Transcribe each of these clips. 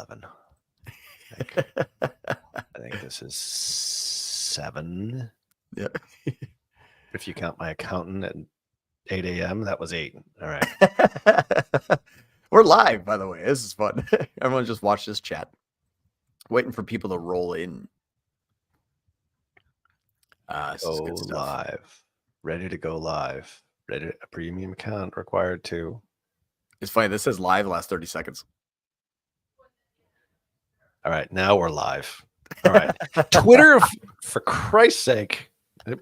7. I think this is 7. Yeah. If you count my accountant at 8 a.m., that was 8. All right. We're live, by the way. This is fun. Everyone just watch this chat. Waiting for people to roll in. This is good stuff. Live. Ready to go live. Ready. A premium account required too. It's funny. This says live last 30 seconds. All right. Now we're live. All right. Twitter, for Christ's sake.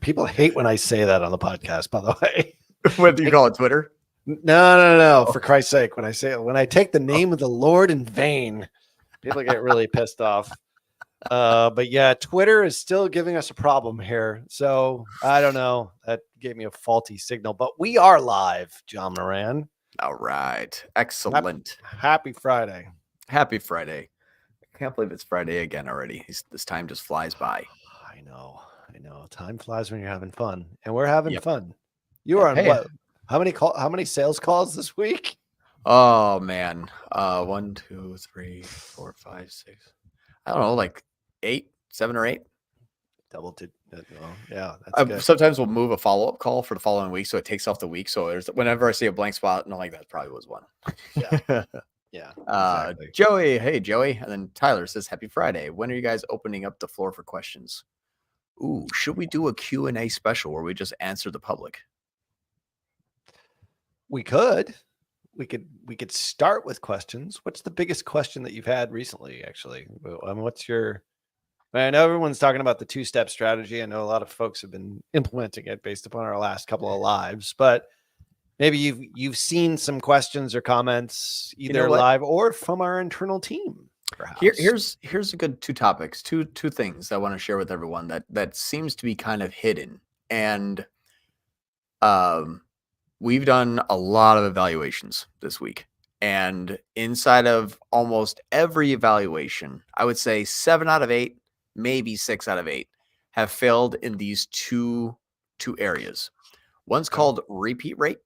People hate when I say that on the podcast, by the way. What do you call it, Twitter? No. For Christ's sake, when I take the name of the Lord in vain, people get really pissed off. But yeah, Twitter is still giving us a problem here. So I don't know. That gave me a faulty signal, but we are live, John Moran. All right. Excellent. Happy Friday. Happy Friday. I can't believe it's Friday again already. This time just flies by. I know. Time flies when you're having fun, and we're having fun. You are on what? How many sales calls this week? Oh man. 1, 2, 3, 4, 5, 6. I don't know, like 7 or 8. Double to yeah. That's good. Sometimes we'll move a follow-up call for the following week, so it takes off the week. So whenever I see a blank spot, and I'm like, that probably was one. Yeah. Yeah. Exactly. Joey, hey Joey, and then Tyler says, "Happy Friday. When are you guys opening up the floor for questions?" Ooh, should we do a Q&A special where we just answer the public? We could start with questions. What's the biggest question that you've had recently, actually? I mean, I know everyone's talking about the 2-step strategy. I know a lot of folks have been implementing it based upon our last couple of lives, but maybe you've seen some questions or comments either live or from our internal team. Perhaps. Here's a good 2 topics, two things I want to share with everyone that seems to be kind of hidden. And we've done a lot of evaluations this week. And inside of almost every evaluation, I would say 7 out of 8, maybe 6 out of 8 have failed in these two areas. One's called repeat rate,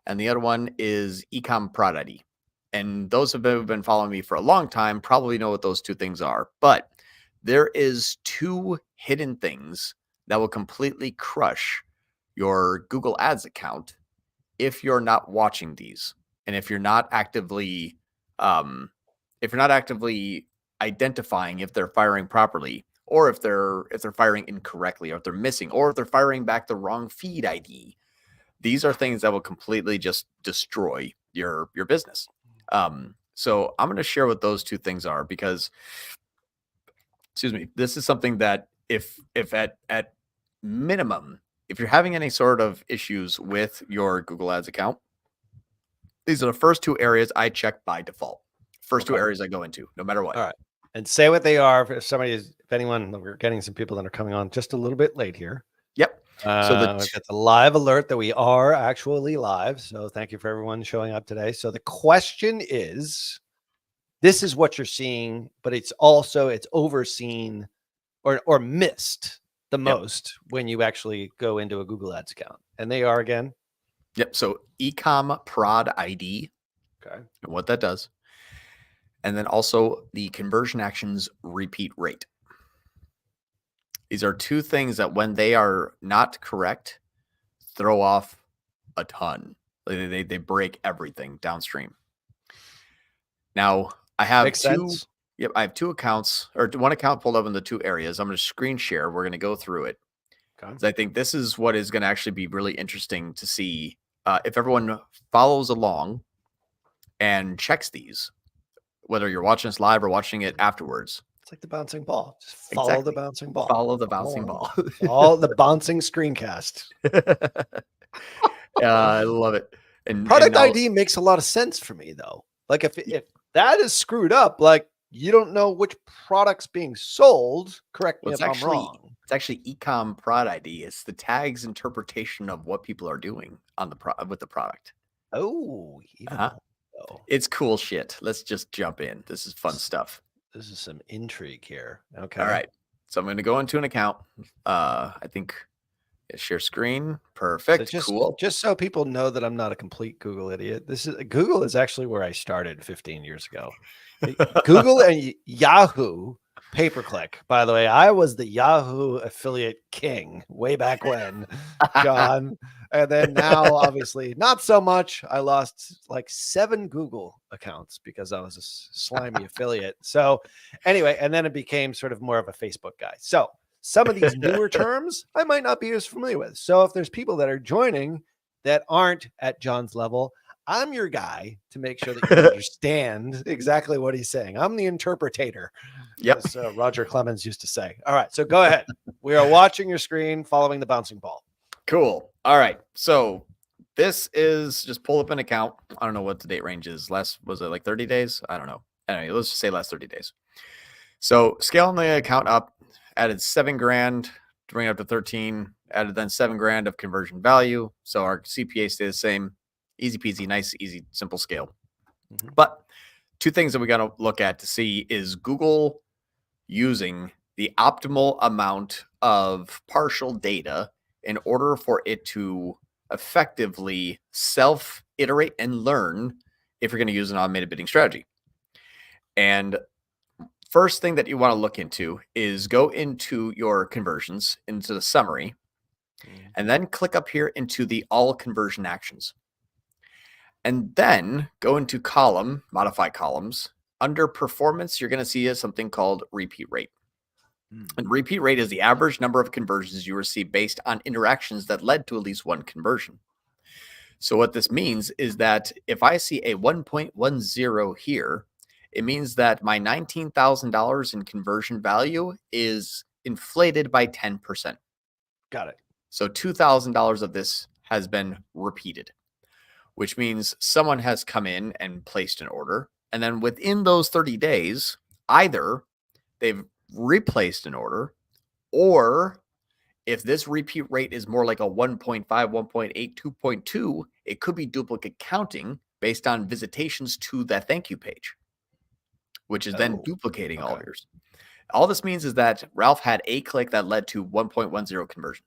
and the other one is Ecom Prod ID. And those who have been following me for a long time probably know what those 2 things are. But there is 2 hidden things that will completely crush your Google Ads account if you're not watching these, and if you're not actively identifying if they're firing properly, or if they're firing incorrectly, or if they're missing, or if they're firing back the wrong feed ID. These are things that will completely just destroy your business. So I'm going to share what those 2 things are, because, this is something that if at minimum, if you're having any sort of issues with your Google Ads account, these are the first 2 areas I check by default. First 2 areas I go into, no matter what. All right. And say what they are. If anyone, we're getting some people that are coming on just a little bit late here. Yep. So we've got the live alert that we are actually live. So thank you for everyone showing up today. So the question is, this is what you're seeing, but it's overseen or missed the most when you actually go into a Google Ads account. And they are again. Yep. So Ecom Prod ID. Okay. And what that does. And then also the conversion actions repeat rate. These are 2 things that when they are not correct, throw off a ton. They break everything downstream. Now I have Makes sense. Yep, I have 2 accounts, or 1 account pulled up in the 2 areas. I'm going to screen share. We're going to go through it. Okay. I think this is what is going to actually be really interesting to see if everyone follows along and checks these, whether you're watching this live or watching it afterwards. It's like the bouncing ball. Just follow the bouncing ball. Follow the bouncing ball. All the bouncing screencast. I love it. And product ID makes a lot of sense for me, though. Like if that is screwed up, like you don't know which product's being sold. Correct me if I'm wrong. It's actually Ecom Prod ID. It's the tag's interpretation of what people are doing on with the product. Oh, it's cool shit. Let's just jump in. This is fun stuff. This is some intrigue here. Okay. All right. So I'm going to go into an account. I think Share screen. So Perfect. Cool. just so people know that I'm not a complete Google idiot. Google is actually where I started 15 years ago. Google and Yahoo pay-per-click. By the way, I was the Yahoo affiliate king way back when, John. And then now, obviously, not so much. I lost like 7 Google accounts because I was a slimy affiliate. So anyway, and then it became sort of more of a Facebook guy. So some of these newer terms I might not be as familiar with. So if there's people that are joining that aren't at John's level, I'm your guy to make sure that you understand exactly what he's saying. I'm the interpretator, Yep. as Roger Clemens used to say. All right, so go ahead. We are watching your screen, following the bouncing ball. Cool. All right. So this is just pull up an account. I don't know what the date range is. Was it like 30 days? I don't know. Anyway, let's just say last 30 days. So scaling the account up, added $7,000 to bring it up to 13, added then $7,000 of conversion value. So our CPA stayed the same. Easy peasy, nice, easy, simple scale. Mm-hmm. But 2 things that we got to look at to see is Google using the optimal amount of partial data in order for it to effectively self-iterate and learn if you're going to use an automated bidding strategy. And first thing that you want to look into is go into your conversions, into the summary, and then click up here into the all conversion actions. And then go into column, modify columns. Under performance, you're going to see something called repeat rate. And repeat rate is the average number of conversions you receive based on interactions that led to at least one conversion. So what this means is that if I see a 1.10 here, it means that my $19,000 in conversion value is inflated by 10%. Got it. So $2,000 of this has been repeated, which means someone has come in and placed an order. And then within those 30 days, either they've replaced an order, or if this repeat rate is more like a 1.5, 1.8, 2.2, it could be duplicate counting based on visitations to that thank you page, which is then duplicating all of yours. All this means is that Ralph had a click that led to 1.10 conversion.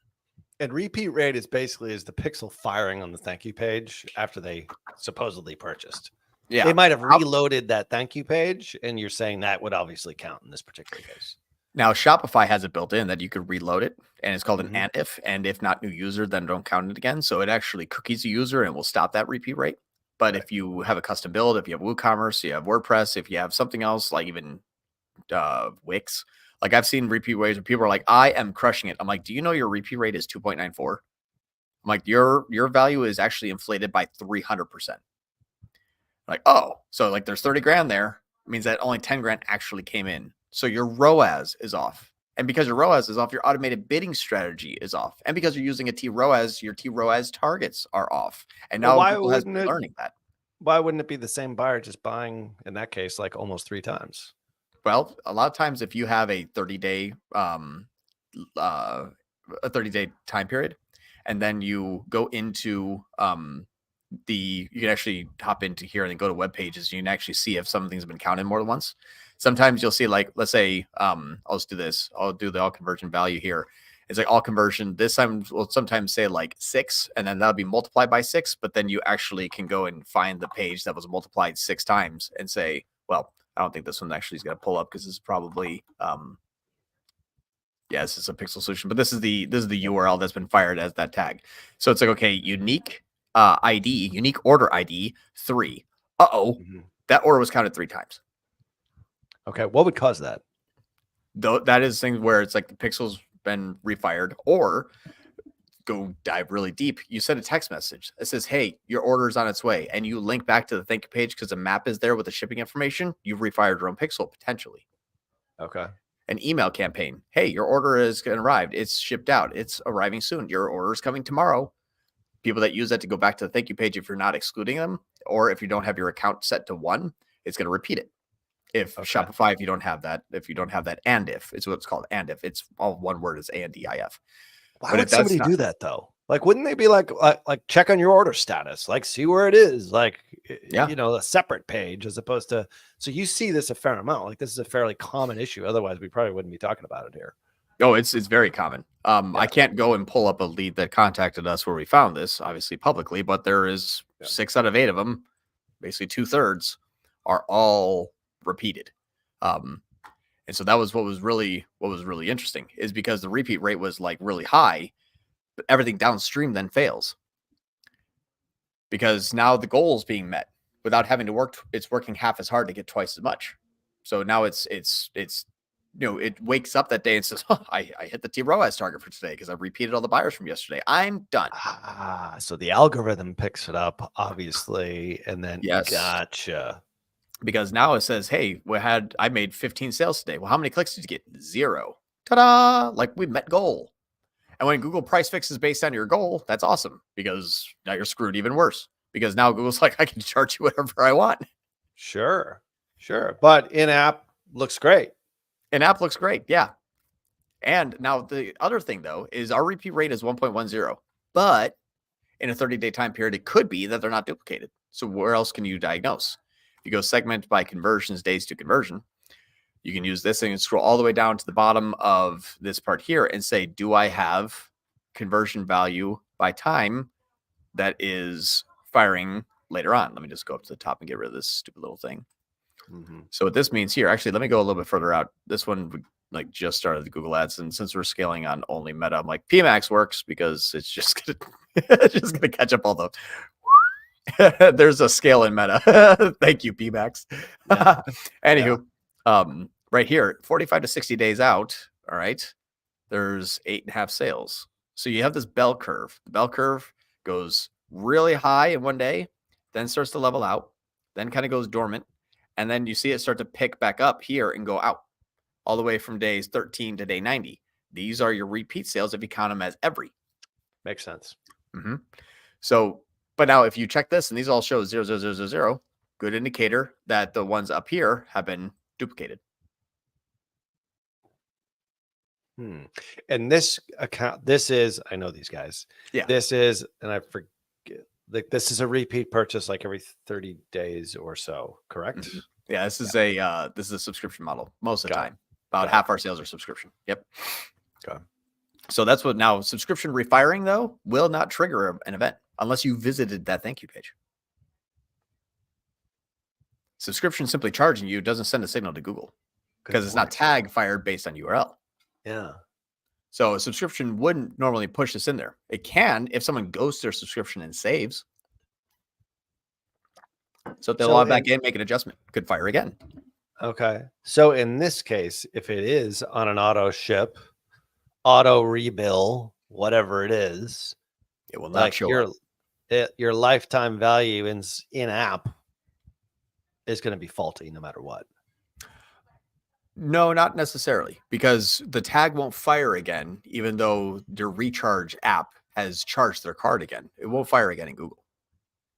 And repeat rate is basically the pixel firing on the thank you page after they supposedly purchased. Yeah. They might have reloaded that thank you page, and you're saying that would obviously count in this particular case. Now, Shopify has it built in that you could reload it, and it's called an and if not new user, then don't count it again. So it actually cookies a user and will stop that repeat rate. But if you have a custom build, if you have WooCommerce, you have WordPress, if you have something else like even Wix, like I've seen repeat rates where people are like, I am crushing it. I'm like, do you know your repeat rate is 2.94? I'm like, your value is actually inflated by 300%. Like, oh, so like there's 30 grand there. It means that only 10 grand actually came in. So your ROAS is off. And because your ROAS is off, your automated bidding strategy is off. And because you're using a TROAS, your TROAS targets are off. And now Google has been learning that. Why wouldn't it be the same buyer just buying, in that case, like almost 3 times? Well, a lot of times if you have a 30-day time period, and then you go into you can actually hop into here and then go to web pages. You can actually see if something's been counted more than once. Sometimes you'll see, like, let's say, I'll just do this. I'll do the all conversion value here. It's like all conversion. This time will sometimes say like 6, and then that'll be multiplied by 6. But then you actually can go and find the page that was multiplied 6 times and say, well, I don't think this one actually is going to pull up because this is probably, this is a pixel solution, but this is the URL that's been fired as that tag. So it's like, okay, unique ID, unique order ID 3. That order was counted 3 times. Okay, what would cause that? Though that is things where it's like the pixel's been refired, or go dive really deep. You send a text message that says, hey, your order is on its way, and you link back to the thank you page because the map is there with the shipping information. You've refired your own pixel potentially. Okay. An email campaign. Hey, your order is arrived. It's shipped out. It's arriving soon. Your order is coming tomorrow. People that use that to go back to the thank you page, if you're not excluding them, or if you don't have your account set to 1, it's going to repeat it. If Shopify, if you don't have that, and if it's what it's called, and if it's all one word is ANDIF. Why would somebody do that though? Like, wouldn't they be like check on your order status, like see where it is, like, a separate page as opposed to, so you see this a fair amount, like this is a fairly common issue. Otherwise we probably wouldn't be talking about it here. Oh, it's very common. I can't go and pull up a lead that contacted us where we found this, obviously publicly, but there is 6 out of 8 of them, basically 2/3, are all repeated. And so that was what was really interesting, is because the repeat rate was like really high, but everything downstream then fails because now the goal is being met without having to work. It's working half as hard to get twice as much. So now it's it wakes up that day and says, oh, I hit the T-ROAS target for today because I repeated all the buyers from yesterday. I'm done. So the algorithm picks it up, obviously, and then Yes. gotcha. Because now it says, hey, I made 15 sales today. Well, how many clicks did you get? 0. Ta-da! Like, we met goal. And when Google price fixes based on your goal, that's awesome, because now you're screwed even worse, because now Google's like, I can charge you whatever I want. Sure. But in-app looks great. In-app looks great. Yeah. And now the other thing, though, is our repeat rate is 1.10, but in a 30-day time period, it could be that they're not duplicated. So where else can you diagnose? If you go segment by conversions, days to conversion, you can use this thing and scroll all the way down to the bottom of this part here and say, do I have conversion value by time that is firing later on? Let me just go up to the top and get rid of this stupid little thing. Mm-hmm. So what this means here, actually, let me go a little bit further out. This one like just started the Google Ads, and since we're scaling on only Meta, I'm like, PMax works because it's just gonna catch up all the. There's a scale in Meta. Thank you, PMax. Yeah. Anywho, right here, 45 to 60 days out. All right, there's 8.5 sales. So you have this bell curve. The bell curve goes really high in one day, then starts to level out, then kind of goes dormant, and then you see it start to pick back up here and go out all the way from days 13 to day 90. These are your repeat sales if you count them as every. Makes sense. Mm-hmm. So, but now if you check this and these all show 0, 0, 0, 0, 0, good indicator that the ones up here have been duplicated. And this account, this is, I know these guys. Yeah. This is, and I forget, like, this is a repeat purchase like every 30 days or so, correct? Mm-hmm. Yeah, this is a subscription model most of the time. About half our sales are subscription. Yep. Okay. So that's what now subscription refiring, though, will not trigger an event unless you visited that thank you page. Subscription simply charging you doesn't send a signal to Google because it's not tag fired based on URL. Yeah. So a subscription wouldn't normally push this in there. It can if someone goes to their subscription and saves. So if they log back in, make an adjustment, could fire again. Okay. So in this case, if it is on an auto ship, auto rebill, whatever it is, it will not show your lifetime value in app is going to be faulty no matter what. No, not necessarily, because the tag won't fire again, even though their recharge app has charged their card again. It won't fire again in Google.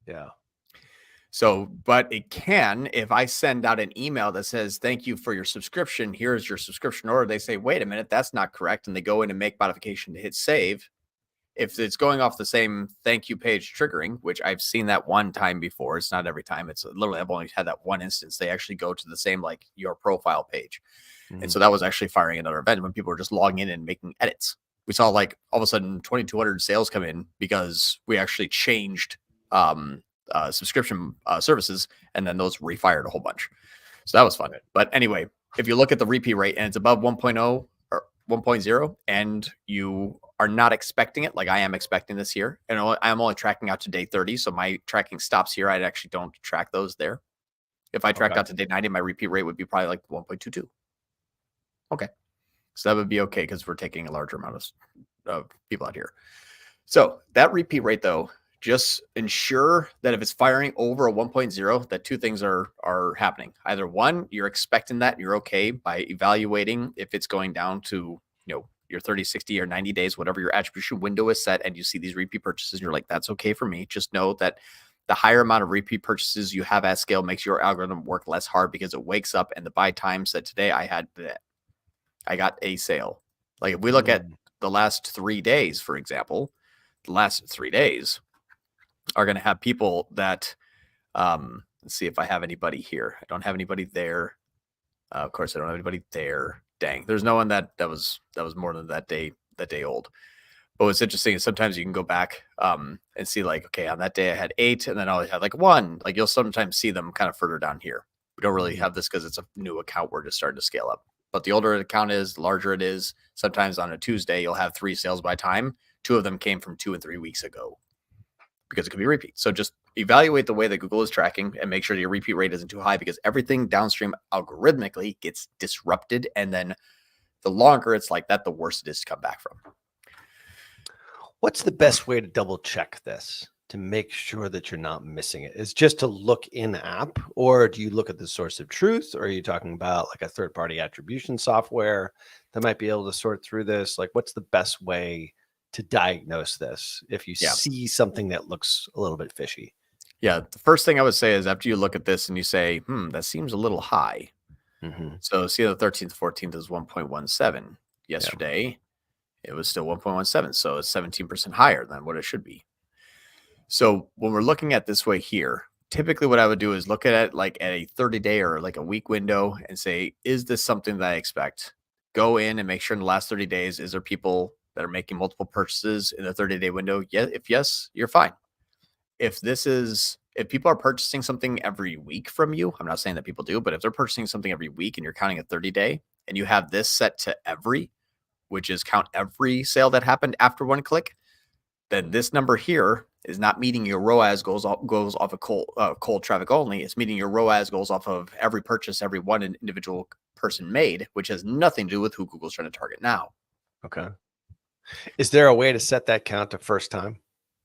Yeah. So, but it can, if I send out an email that says, thank you for your subscription, here's your subscription order. They say, wait a minute, that's not correct. And they go in and make modification to hit save. If it's going off the same thank you page triggering, which I've seen that one time before, it's not every time. It's literally, I've only had that one instance. They actually go to the same, like your profile page. Mm-hmm. And so that was actually firing another event when people were just logging in and making edits. We saw like all of a sudden 2,200 sales come in because we actually changed, subscription services, and then those refired a whole bunch. So that was fun. But anyway, if you look at the repeat rate and it's above 1.0 or 1.0 and you are not expecting it, like I am expecting this here, and I'm only tracking out to day 30, so my tracking stops here. I actually don't track those there. If I tracked out to day 90, my repeat rate would be probably like 1.22. Okay. So that would be okay because we're taking a larger amount of people out here. So that repeat rate, though, just ensure that if it's firing over a 1.0, that two things are happening. Either one, you're expecting that, you're okay by evaluating if it's going down to, your 30, 60, or 90 days, whatever your attribution window is set, and you see these repeat purchases, and you're like, that's okay for me. Just know that the higher amount of repeat purchases you have at scale makes your algorithm work less hard because it wakes up and the buy time said today I got a sale. Like if we look at the last 3 days, for example, the last 3 days are going to have people that, let's see if I have anybody here. I don't have anybody there. Of course, I don't have anybody there. dang, there's no one that was more than that day old. But what's interesting is sometimes you can go back and see like, okay, on that day I had 8 and then I only had like 1. Like you'll sometimes see them kind of further down here. We don't really have this because it's a new account. We're just starting to scale up. But the older an account is, the larger it is. Sometimes on a Tuesday, you'll have 3 sales by time. 2 of them came from 2 and 3 weeks ago because it could be repeat. So just evaluate the way that Google is tracking and make sure your repeat rate isn't too high because everything downstream algorithmically gets disrupted. And then the longer it's like that, the worse it is to come back from. What's the best way to double check this to make sure that you're not missing it? Is just to look in app, or do you look at the source of truth? Or are you talking about like a third-party attribution software that might be able to sort through this? Like, what's the best way to diagnose this if you see something that looks a little bit fishy? Yeah. The first thing I would say is after you look at this and you say, that seems a little high. So see the 13th, 14th is 1.17 yesterday. It was still 1.17. So it's 17% higher than what it should be. So when we're looking at this way here, typically what I would do is look at it like at a 30-day or like a week window and say, is this something that I expect? Go in and make sure in the last 30 days, is there people that are making multiple purchases in the 30-day window? Yeah. If yes, you're fine. If people are purchasing something every week from you, I'm not saying that people do, but if they're purchasing something every week and you're counting a 30-day and you have this set to every, which is count every sale that happened after 1 click, then this number here is not meeting your ROAS goals off of cold traffic only. It's meeting your ROAS goals off of every purchase, every one individual person made, which has nothing to do with who Google's trying to target now. Okay. Is there a way to set that count to first time?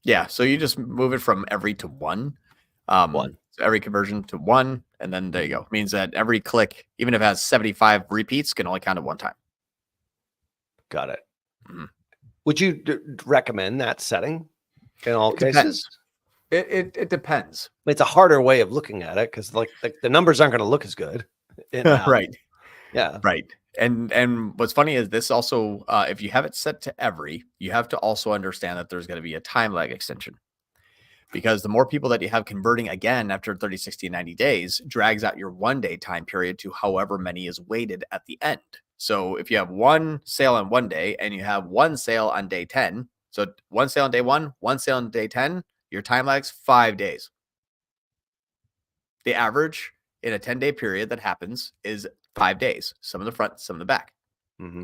Yeah. So you just move it from every to 1. So every conversion to 1. And then there you go. It means that every click, even if it has 75 repeats, can only count it 1 time. Got it. Would you recommend that setting in all cases? It depends. It's a harder way of looking at it because like the numbers aren't going to look as good. Right. Yeah. Right. And what's funny is this also, if you have it set to every, you have to also understand that there's going to be a time lag extension. Because the more people that you have converting again after 30, 60, 90 days drags out your 1-day time period to however many is weighted at the end. So if you have 1 sale on 1 day and you have 1 sale on day 10, so 1 sale on day 1, 1 sale on day 10, your time lag's 5 days. The average in a 10-day period that happens is 5 days, some in the front, some in the back.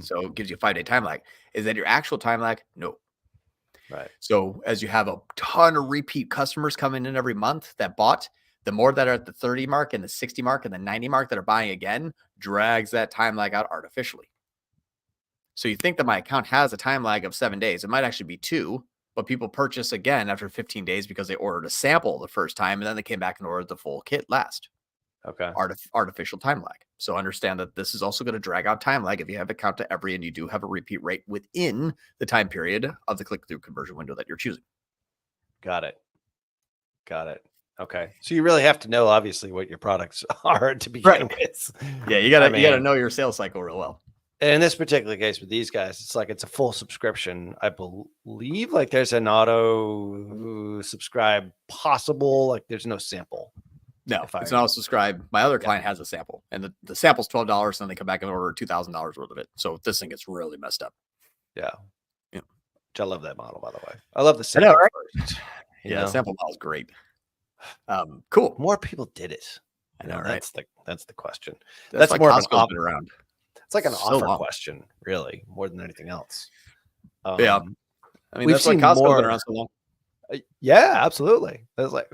So it gives you a 5-day time lag. Is that your actual time lag? No. Right. So as you have a ton of repeat customers coming in every month that bought, the more that are at the 30 mark and the 60 mark and the 90 mark that are buying again drags that time lag out artificially. So you think that my account has a time lag of 7 days. It might actually be 2, but people purchase again after 15 days because they ordered a sample the first time and then they came back and ordered the full kit last. Okay. Artificial time lag. So understand that this is also going to drag out time lag if you have a count to every and you do have a repeat rate within the time period of the click-through conversion window that you're choosing. Got it. Okay. So you really have to know, obviously, what your products are to begin with. Yeah, you gotta know your sales cycle real well. In this particular case with these guys, it's like it's a full subscription. I believe like there's an auto subscribe possible. Like there's no sample. No, it's not subscribe. My other client has a sample, and the sample's $12, and they come back and order $2,000 worth of it. So this thing gets really messed up. Yeah. Which I love that model, by the way. I love the sample. I know, right? First, the sample model is great. Cool. More people did it. I know, right? That's the question. That's more of an been around. It's like an offer question, really, more than anything else. Yeah. I mean, that's why Costco's been around so long. Yeah, absolutely. That's like,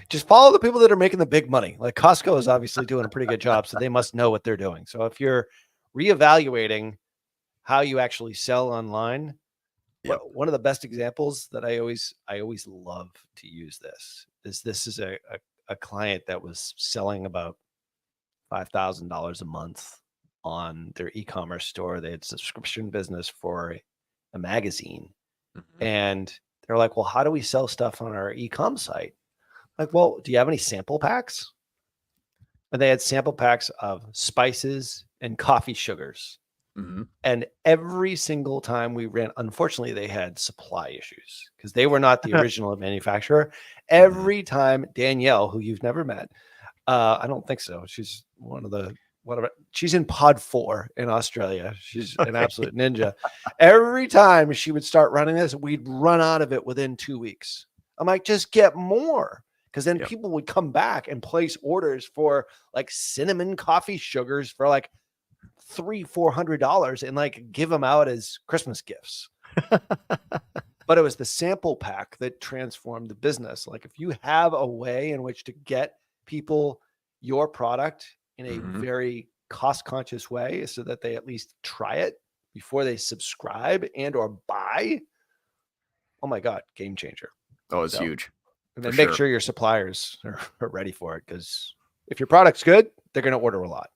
just follow the people that are making the big money. Like Costco is obviously doing a pretty good job, so they must know what they're doing. So if you're reevaluating how you actually sell online, one of the best examples that I always love to use this is a client that was selling about $5,000 a month on their e-commerce store. They had subscription business for a magazine. And they're like, well, how do we sell stuff on our e-com site? Like, well, do you have any sample packs? And they had sample packs of spices and coffee sugars. And every single time we ran, unfortunately, they had supply issues because they were not the original manufacturer. Every time Danielle, who you've never met, I don't think so. She's one of the whatever. She's in pod 4 in Australia. She's an absolute ninja. Every time she would start running this, we'd run out of it within 2 weeks. I'm like, just get more. Because then people would come back and place orders for like cinnamon coffee sugars for like $300-400 and like give them out as Christmas gifts. But it was the sample pack that transformed the business. Like if you have a way in which to get people your product in a very cost conscious way so that they at least try it before they subscribe and or buy, oh my God, game changer. Oh, it's huge. And then make sure your suppliers are ready for it, because if your product's good, they're going to order a lot.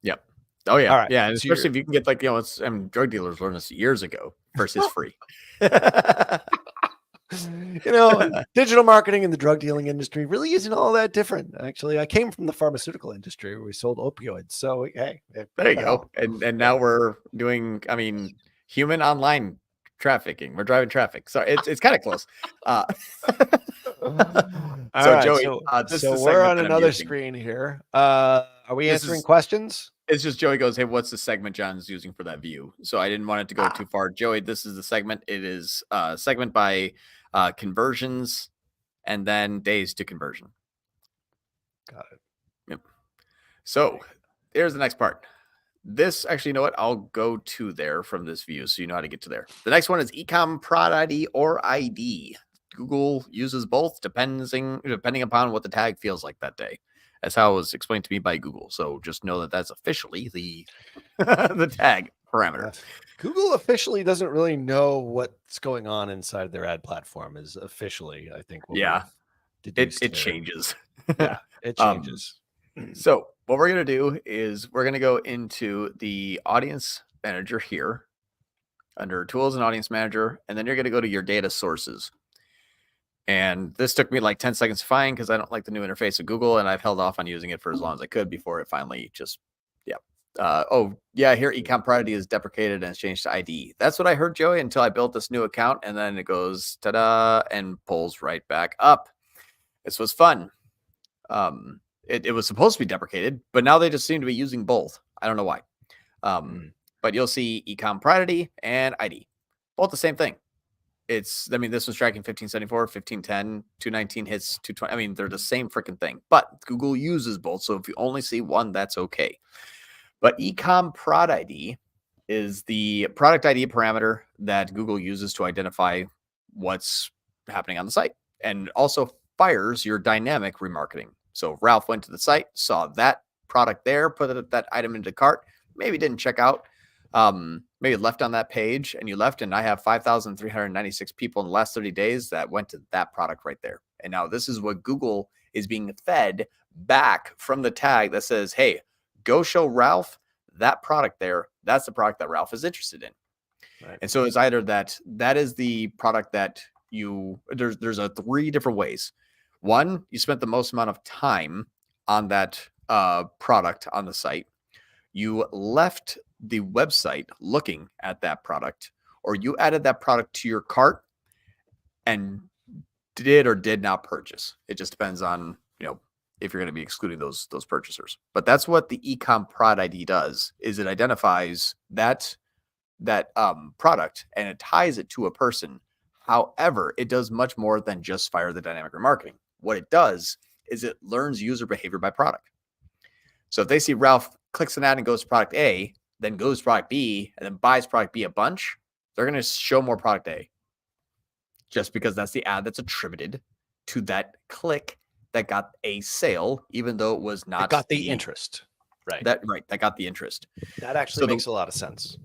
Yep. Oh yeah. All right. Yeah. And especially if you can get like, drug dealers learned this years ago versus free. Digital marketing in the drug dealing industry really isn't all that different. Actually, I came from the pharmaceutical industry where we sold opioids. So hey, there you go. And now we're doing, human online trafficking. We're driving traffic. So it's kind of close. Joey, so we're on another screen here. Are we answering questions? It's just Joey goes, hey, what's the segment John's using for that view? So I didn't want it to go too far. Joey, this is the segment. It is a segment by conversions and then days to conversion. Got it. Yep. So here's the next part. This actually, you know what? I'll go to there from this view so you know how to get to there. The next one is Ecom Prod ID or ID. Google uses both depending upon what the tag feels like that day. That's how it was explained to me by Google. So just know that that's officially the the tag parameter. Google officially doesn't really know what's going on inside their ad platform. Is officially, I think. It changes. Yeah, it changes. So what we're going to do is we're going to go into the audience manager here under tools and audience manager, and then you're going to go to your data sources. And this took me like 10 seconds to find because I don't like the new interface of Google, and I've held off on using it for as long as I could before it finally just, here Ecom Prod ID is deprecated and it's changed to ID. That's what I heard, Joey, until I built this new account, and then it goes ta-da and pulls right back up. This was fun. It was supposed to be deprecated, but now they just seem to be using both. I don't know why. But you'll see Ecom Prod ID and ID, both the same thing. This one's tracking 1574, 1510, 219 hits, 220. They're the same freaking thing, but Google uses both. So if you only see one, that's okay. But Ecom Prod ID is the product ID parameter that Google uses to identify what's happening on the site, and also fires your dynamic remarketing. So Ralph went to the site, saw that product there, put that item into cart, maybe didn't check out, maybe left on that page, and you left, and I have 5,396 people in the last 30 days that went to that product right there. And now this is what Google is being fed back from the tag that says, hey, go show Ralph that product there. That's the product that Ralph is interested in. Right. And so it's either that is the product that there's 3 different ways. One, you spent the most amount of time on that product on the site. You left the website looking at that product, or you added that product to your cart and did or did not purchase. It just depends on, if you're going to be excluding those purchasers. But that's what the Ecom Prod ID does, is it identifies that product and it ties it to a person. However, it does much more than just fire the dynamic remarketing. What it does is it learns user behavior by product. So if they see Ralph clicks an ad and goes to product A, then goes to product B, and then buys product B a bunch, they're going to show more product A. Just because that's the ad that's attributed to that click that got a sale, even though it was not. It got the interest. Right. That got the interest. That actually makes a lot of sense.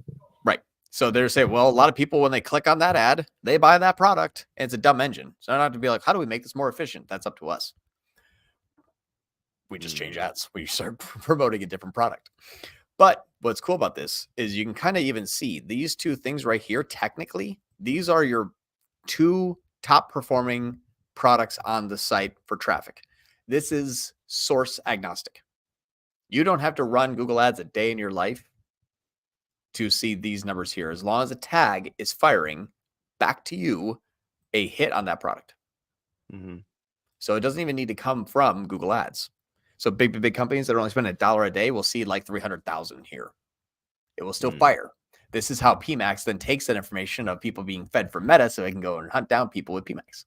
Right. So they're saying, well, a lot of people, when they click on that ad, they buy that product, and it's a dumb engine. So I don't have to be like, how do we make this more efficient? That's up to us. We just change ads. We start promoting a different product. But what's cool about this is you can kind of even see these 2 things right here. Technically, these are your 2 top performing products on the site for traffic. This is source agnostic. You don't have to run Google Ads a day in your life to see these numbers here, as long as a tag is firing back to you a hit on that product. So it doesn't even need to come from Google Ads. So big companies that are only spending $1 a day will see like 300,000 here. It will still Mm. fire. This is how PMax then takes that information of people being fed from Meta so they can go and hunt down people with PMax.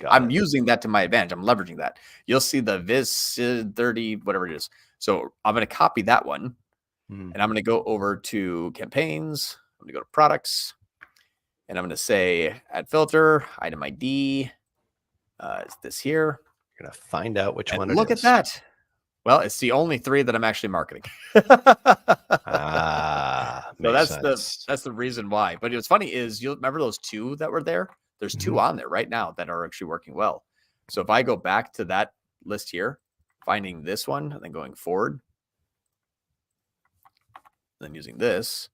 I'm using that to my advantage. I'm leveraging that. You'll see the Viz 30, whatever it is. So I'm going to copy that one and I'm going to go over to campaigns. I'm going to go to products and I'm going to say add filter, item ID. Is this here? You're going to find out which one it look is. at that. Well, it's the only 3 that I'm actually marketing. So that's the reason why. But what's funny is you'll remember those 2 that were there. There's 2 on there right now that are actually working well. So if I go back to that list here, finding this one and then going forward, then using this,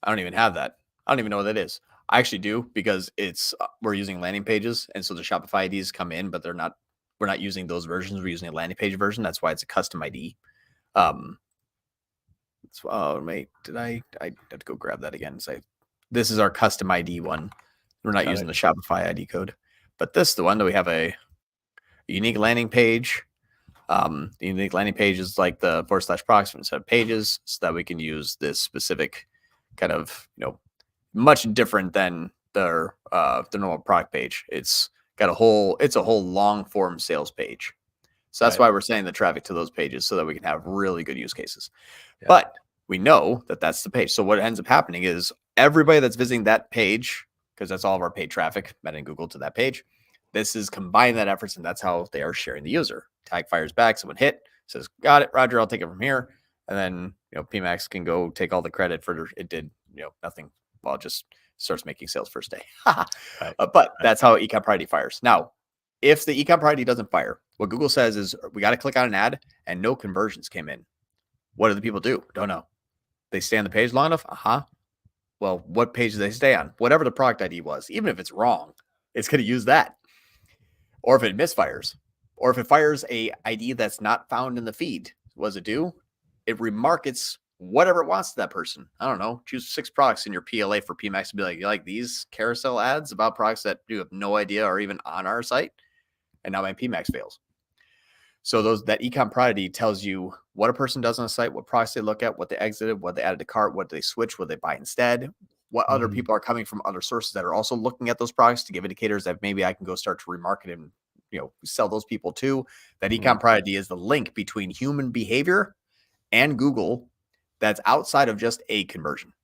I don't even have that. I don't even know what that is. I actually do because we're using landing pages, and so the Shopify IDs come in, but we're not using those versions. We're using a landing page version. That's why it's a custom ID. Wait, I have to go grab that again and say this is our custom ID one. We're not using the Shopify ID code, but this is the one that we have a unique landing page. The unique landing page is like the /products instead of pages, so that we can use this specific kind of, much different than the normal product page. It's a whole long form sales page. So that's why we're sending the traffic to those pages so that we can have really good use cases. Yeah. But we know that that's the page. So what ends up happening is everybody that's visiting that page, because that's all of our paid traffic, Meta and Google to that page, this is combining that efforts, and that's how they are sharing the user. Tag fires back, someone hit, says, got it, Roger, I'll take it from here. And then, PMax can go take all the credit for it did, nothing. Well, it just starts making sales first day. But that's how Ecom Priority fires. Now, if the Ecom Priority doesn't fire, what Google says is we got to click on an ad and no conversions came in. What do the people do? Don't know. They stay on the page long enough? Well, what page do they stay on? Whatever the product ID was, even if it's wrong, it's going to use that. Or if it misfires, or if it fires a ID that's not found in the feed, what does it do? It remarkets whatever it wants to that person. I don't know. Choose 6 products in your PLA for PMax to be like, you like these carousel ads about products that you have no idea are even on our site? And now my PMax fails. So that Ecom Priority tells you what a person does on a site, what products they look at, what they exited, what they added to cart, what they switch, what they buy instead, what other people are coming from other sources that are also looking at those products to give indicators that maybe I can go start to remarket and sell those people too. That Ecom Priority is the link between human behavior and Google that's outside of just a conversion.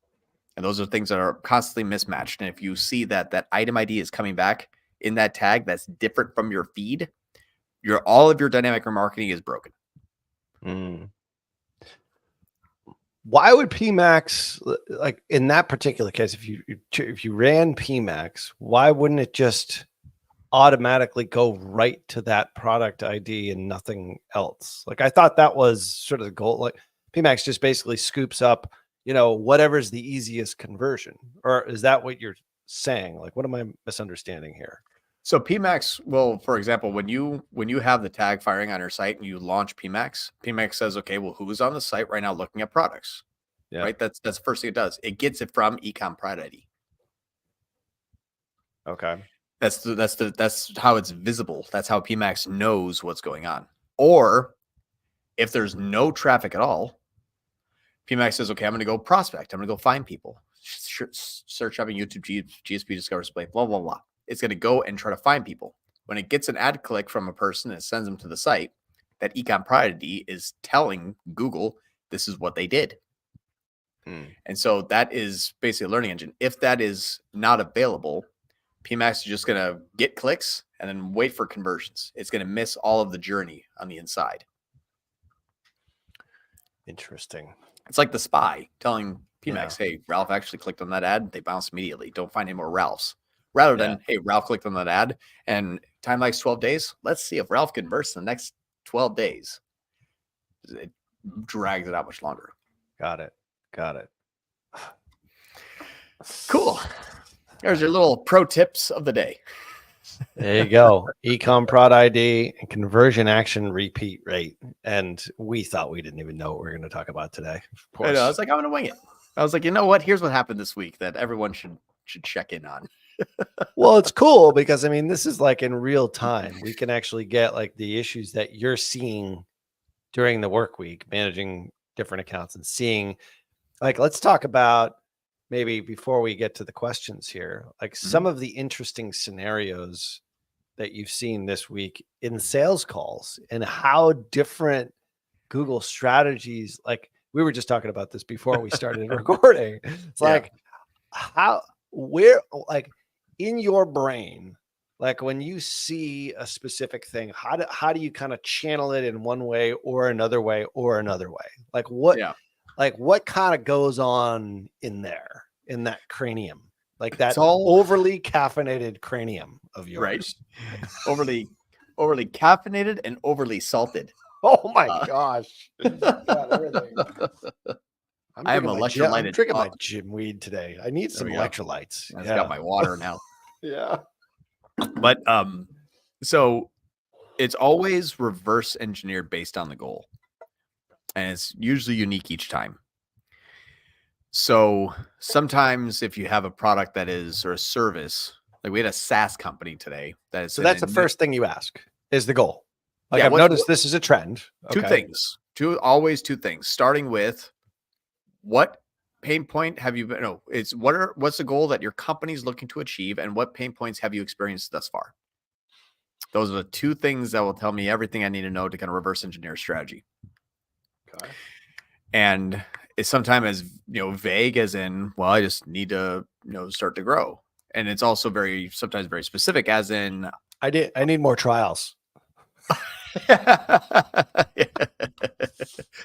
And those are things that are constantly mismatched. And if you see that item ID is coming back in that tag that's different from your feed, all of your dynamic remarketing is broken. Why would PMax, like in that particular case, if you ran PMax, why wouldn't it just automatically go right to that product ID and nothing else? Like, I thought that was sort of the goal. Like, PMax just basically scoops up, whatever's the easiest conversion. Or is that what you're saying? Like, what am I misunderstanding here? So PMax will, for example, when you have the tag firing on your site and you launch PMax says, okay, well, who's on the site right now looking at products? Yeah. Right. That's the first thing it does. It gets it from Ecom Product ID. Okay. That's how it's visible. That's how PMax knows what's going on. Or if there's no traffic at all, PMax says, okay, I'm going to go prospect. I'm going to go find people. Search up in YouTube, GSP, Discover Display, blah, blah, blah. It's going to go and try to find people. When it gets an ad click from a person and sends them to the site, that Ecom Product ID is telling Google this is what they did. And so that is basically a learning engine. If that is not available, PMax is just going to get clicks and then wait for conversions. It's going to miss all of the journey on the inside. Interesting. It's like the spy telling PMax, hey, Ralph actually clicked on that ad. They bounce immediately. Don't find any more Ralphs. Rather than, hey, Ralph clicked on that ad and time likes 12 days. Let's see if Ralph converts in the next 12 days. It drags it out much longer. Got it. Cool. There's your little pro tips of the day. There you go. Ecom Prod ID and conversion action repeat rate. And we thought we didn't even know what we were going to talk about today. I know. I was like, I'm going to wing it. I was like, you know what? Here's what happened this week that everyone should check in on. Well, it's cool because this is like in real time. We can actually get like the issues that you're seeing during the work week, managing different accounts and seeing, like, let's talk about maybe before we get to the questions here, like some of the interesting scenarios that you've seen this week in sales calls and how different Google strategies, like we were just talking about this before we started recording. It's like like in your brain, like when you see a specific thing, how do you kind of channel it in one way or another way or another way? Like what kind of goes on in there, in that cranium, like that overly caffeinated cranium of yours? Right. Overly caffeinated and overly salted. Oh my gosh. God, everything. I'm drinking my gym weed today. I need some electrolytes. I've got my water now. Yeah. But so it's always reverse engineered based on the goal. And it's usually unique each time. So sometimes if you have a product that is, or a service, like we had a SaaS company today. So that's the first thing you ask is the goal. Like I've noticed this is a trend. Two things, always two things, starting with what pain point have you been, no, it's what's the goal that your company's looking to achieve and what pain points have you experienced thus far? Those are the two things that will tell me everything I need to know to kind of reverse engineer strategy. Okay. And it's sometimes as, vague as in, well, I just need to, start to grow. And it's also sometimes very specific as in, I need more trials.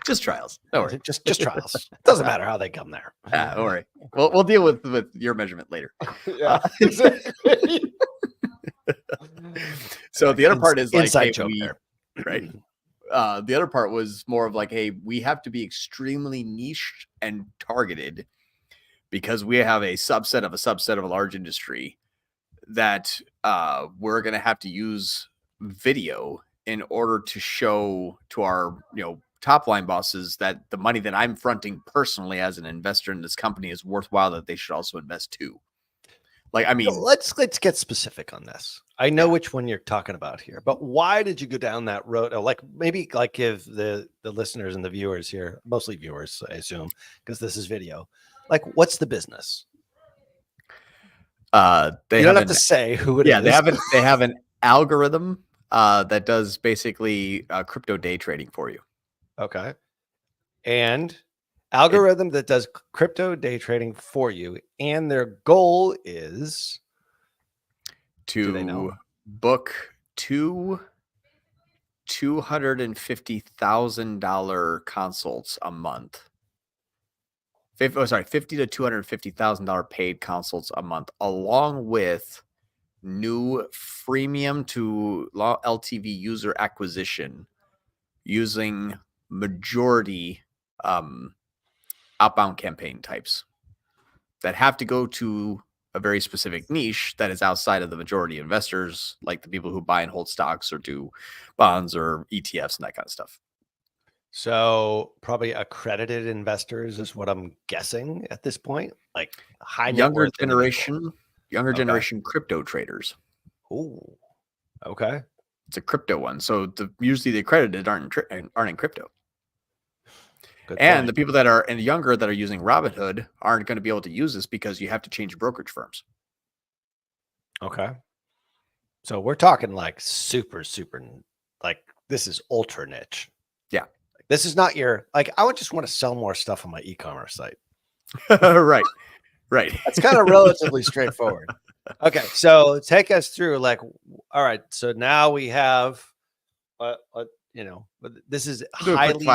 Just trials. Don't worry. Just trials. Doesn't matter how they come there. Don't worry. We'll deal with your measurement later. Yeah, exactly. So the other part is like, inside joke there. Right. The other part was more of like, hey, we have to be extremely niche and targeted because we have a subset of a large industry that we're going to have to use video in order to show to our, top line bosses that the money that I'm fronting personally as an investor in this company is worthwhile, that they should also invest too. Like, I mean, let's get specific on this. I know which one you're talking about here, but why did you go down that road? Like maybe like give the listeners and the viewers here, mostly viewers, I assume, because this is video. Like, what's the business? You don't have to say who it is. Yeah, they have an algorithm that does basically crypto day trading for you. Okay. And algorithm that does crypto day trading for you, and their goal is to book two $250,000 consults a month. $50,000 to $250,000 paid consults a month, along with new freemium to LTV user acquisition using majority outbound campaign types that have to go to a very specific niche that is outside of the majority investors, like the people who buy and hold stocks or do bonds or ETFs and that kind of stuff. So probably accredited investors is what I'm guessing at this point, like high younger generation crypto traders. Oh, okay. It's a crypto one. So usually the accredited aren't in crypto. And the people that are younger that are using Robinhood aren't going to be able to use this because you have to change brokerage firms. Okay. So we're talking like super, like this is ultra niche. Yeah. This is not your, like, I would just want to sell more stuff on my e-commerce site. Right. That's kind of relatively straightforward. Okay. So take us through like, all right. So now we have, this is highly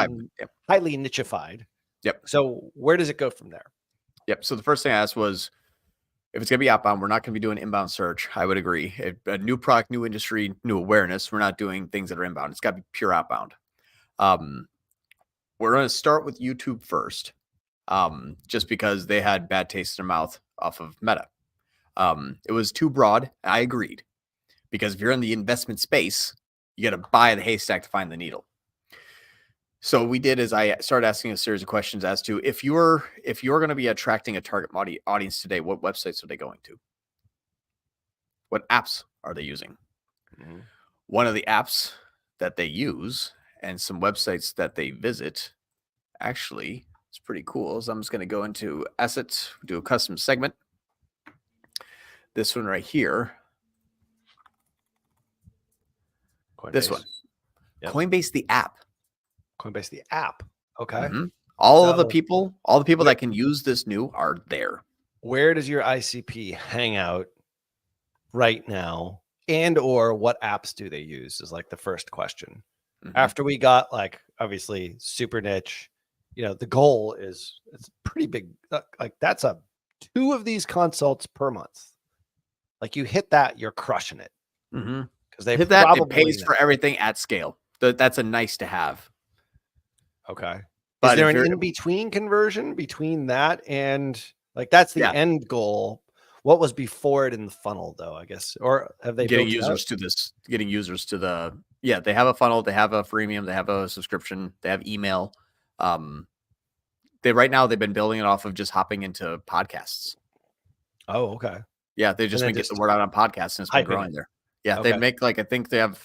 nichified. Yep. So where does it go from there? Yep. So the first thing I asked was, if it's going to be outbound, we're not going to be doing inbound search. I would agree. A new product, new industry, new awareness. We're not doing things that are inbound. It's got to be pure outbound. We're going to start with YouTube first, just because they had bad taste in their mouth off of Meta. It was too broad. I agreed, because if you're in the investment space, you got to buy the haystack to find the needle. So what we did is I started asking a series of questions as to if you're going to be attracting a target audience today, what websites are they going to? What apps are they using? Mm-hmm. One of the apps that they use, and some websites that they visit. Actually, it's pretty cool. So I'm just going to go into assets, do a custom segment. This one right here. Coinbase. This one. Yep. Coinbase, the app. Coinbase, the app. Okay. Mm-hmm. All So the people that can use this new are there. Where does your ICP hang out right now? And or what apps do they use is like the first question. Mm-hmm. After we got like obviously super niche, the goal is it's pretty big. Like that's 2 of these consults per month. Like you hit that, you're crushing it. Mm-hmm. Because they hit that, it pays for everything at scale. That's a nice to have. Okay. But is there an in-between conversion between that and like that's the end goal? What was before it in the funnel though, I guess? Or have they getting users to the they have a funnel, they have a freemium, they have a subscription, they have email. Right now they've been building it off of just hopping into podcasts. Oh, okay. Yeah, they've just been getting the word out on podcasts and it's been growing there. Yeah, okay. They make I think they have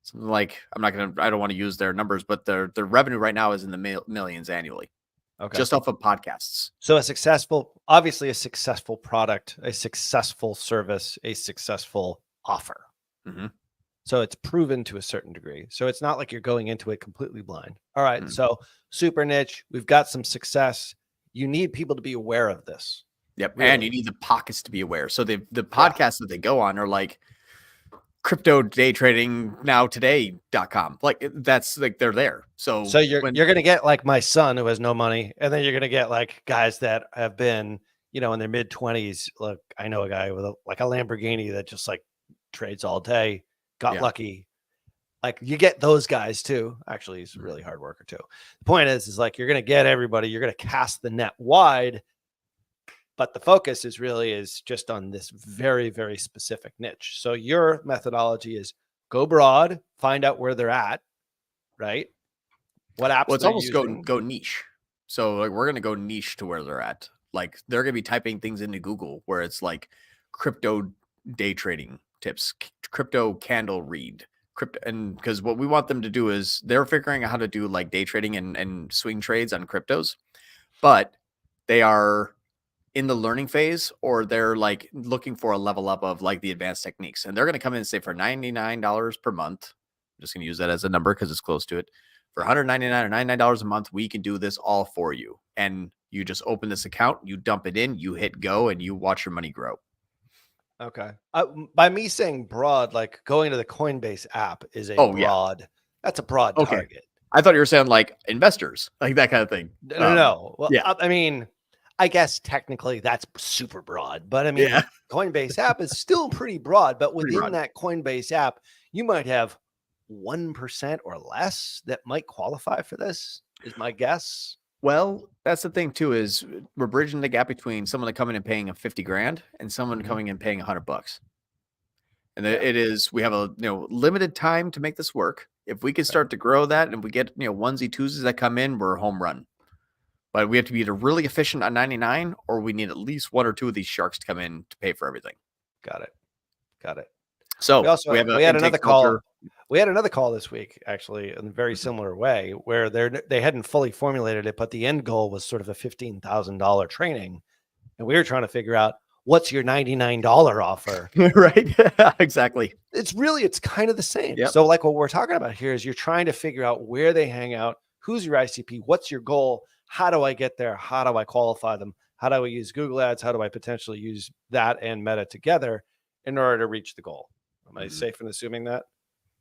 something like I don't want to use their numbers, but their revenue right now is in the millions annually. Okay. Just off of podcasts. So obviously a successful product, a successful service, a successful offer. Mm-hmm. So it's proven to a certain degree. So it's not like you're going into it completely blind. All right. Mm-hmm. So super niche. We've got some success. You need people to be aware of this. Yep. Really. And you need the pockets to be aware. So the podcasts that they go on are like crypto day trading now today.com. Like that's like they're there. So you're going to get like my son who has no money. And then you're going to get like guys that have been, in their mid 20s. Look, I know a guy with a Lamborghini that just like trades all day, got lucky. Like you get those guys too. Actually, he's a really hard worker too. The point is like, you're going to get everybody, you're going to cast the net wide, but the focus is just on this very, very specific niche. So your methodology is go broad, find out where they're at, right? What apps? Well, it's almost go niche. So like we're gonna go niche to where they're at. Like they're gonna be typing things into Google where it's like crypto day trading tips, crypto candle read, crypto, and because what we want them to do is they're figuring out how to do like day trading and swing trades on cryptos, but they are in the learning phase or they're like looking for a level up of like the advanced techniques. And they're going to come in and say for $99 per month, I'm just going to use that as a number because it's close to it. For $199 or $99 a month, we can do this all for you. And you just open this account, you dump it in, you hit go, and you watch your money grow. Okay. By me saying broad, like going to the Coinbase app is that's a broad target. I thought you were saying like investors, like that kind of thing. No. Well, yeah. I mean, I guess technically that's super broad, but I mean, Coinbase app is still pretty broad, but within that Coinbase app, you might have 1% or less that might qualify for this is my guess. Well, that's the thing too, is we're bridging the gap between someone coming and paying $50,000 and someone coming and paying $100. And we have a limited time to make this work. If we can start to grow that and we get onesie twosies that come in, we're home run. But we have to be either really efficient on 99 or we need at least 1 or 2 of these sharks to come in to pay for everything. Got it. So we had another call. We had another call this week, actually, in a very similar way, where they hadn't fully formulated it, but the end goal was sort of a $15,000 training. And we were trying to figure out what's your $99 offer. Right. Exactly. It's kind of the same. Yep. So like what we're talking about here is you're trying to figure out where they hang out. Who's your ICP? What's your goal? How do I get there? How do I qualify them? How do I use Google Ads? How do I potentially use that and Meta together in order to reach the goal? Am I safe in assuming that?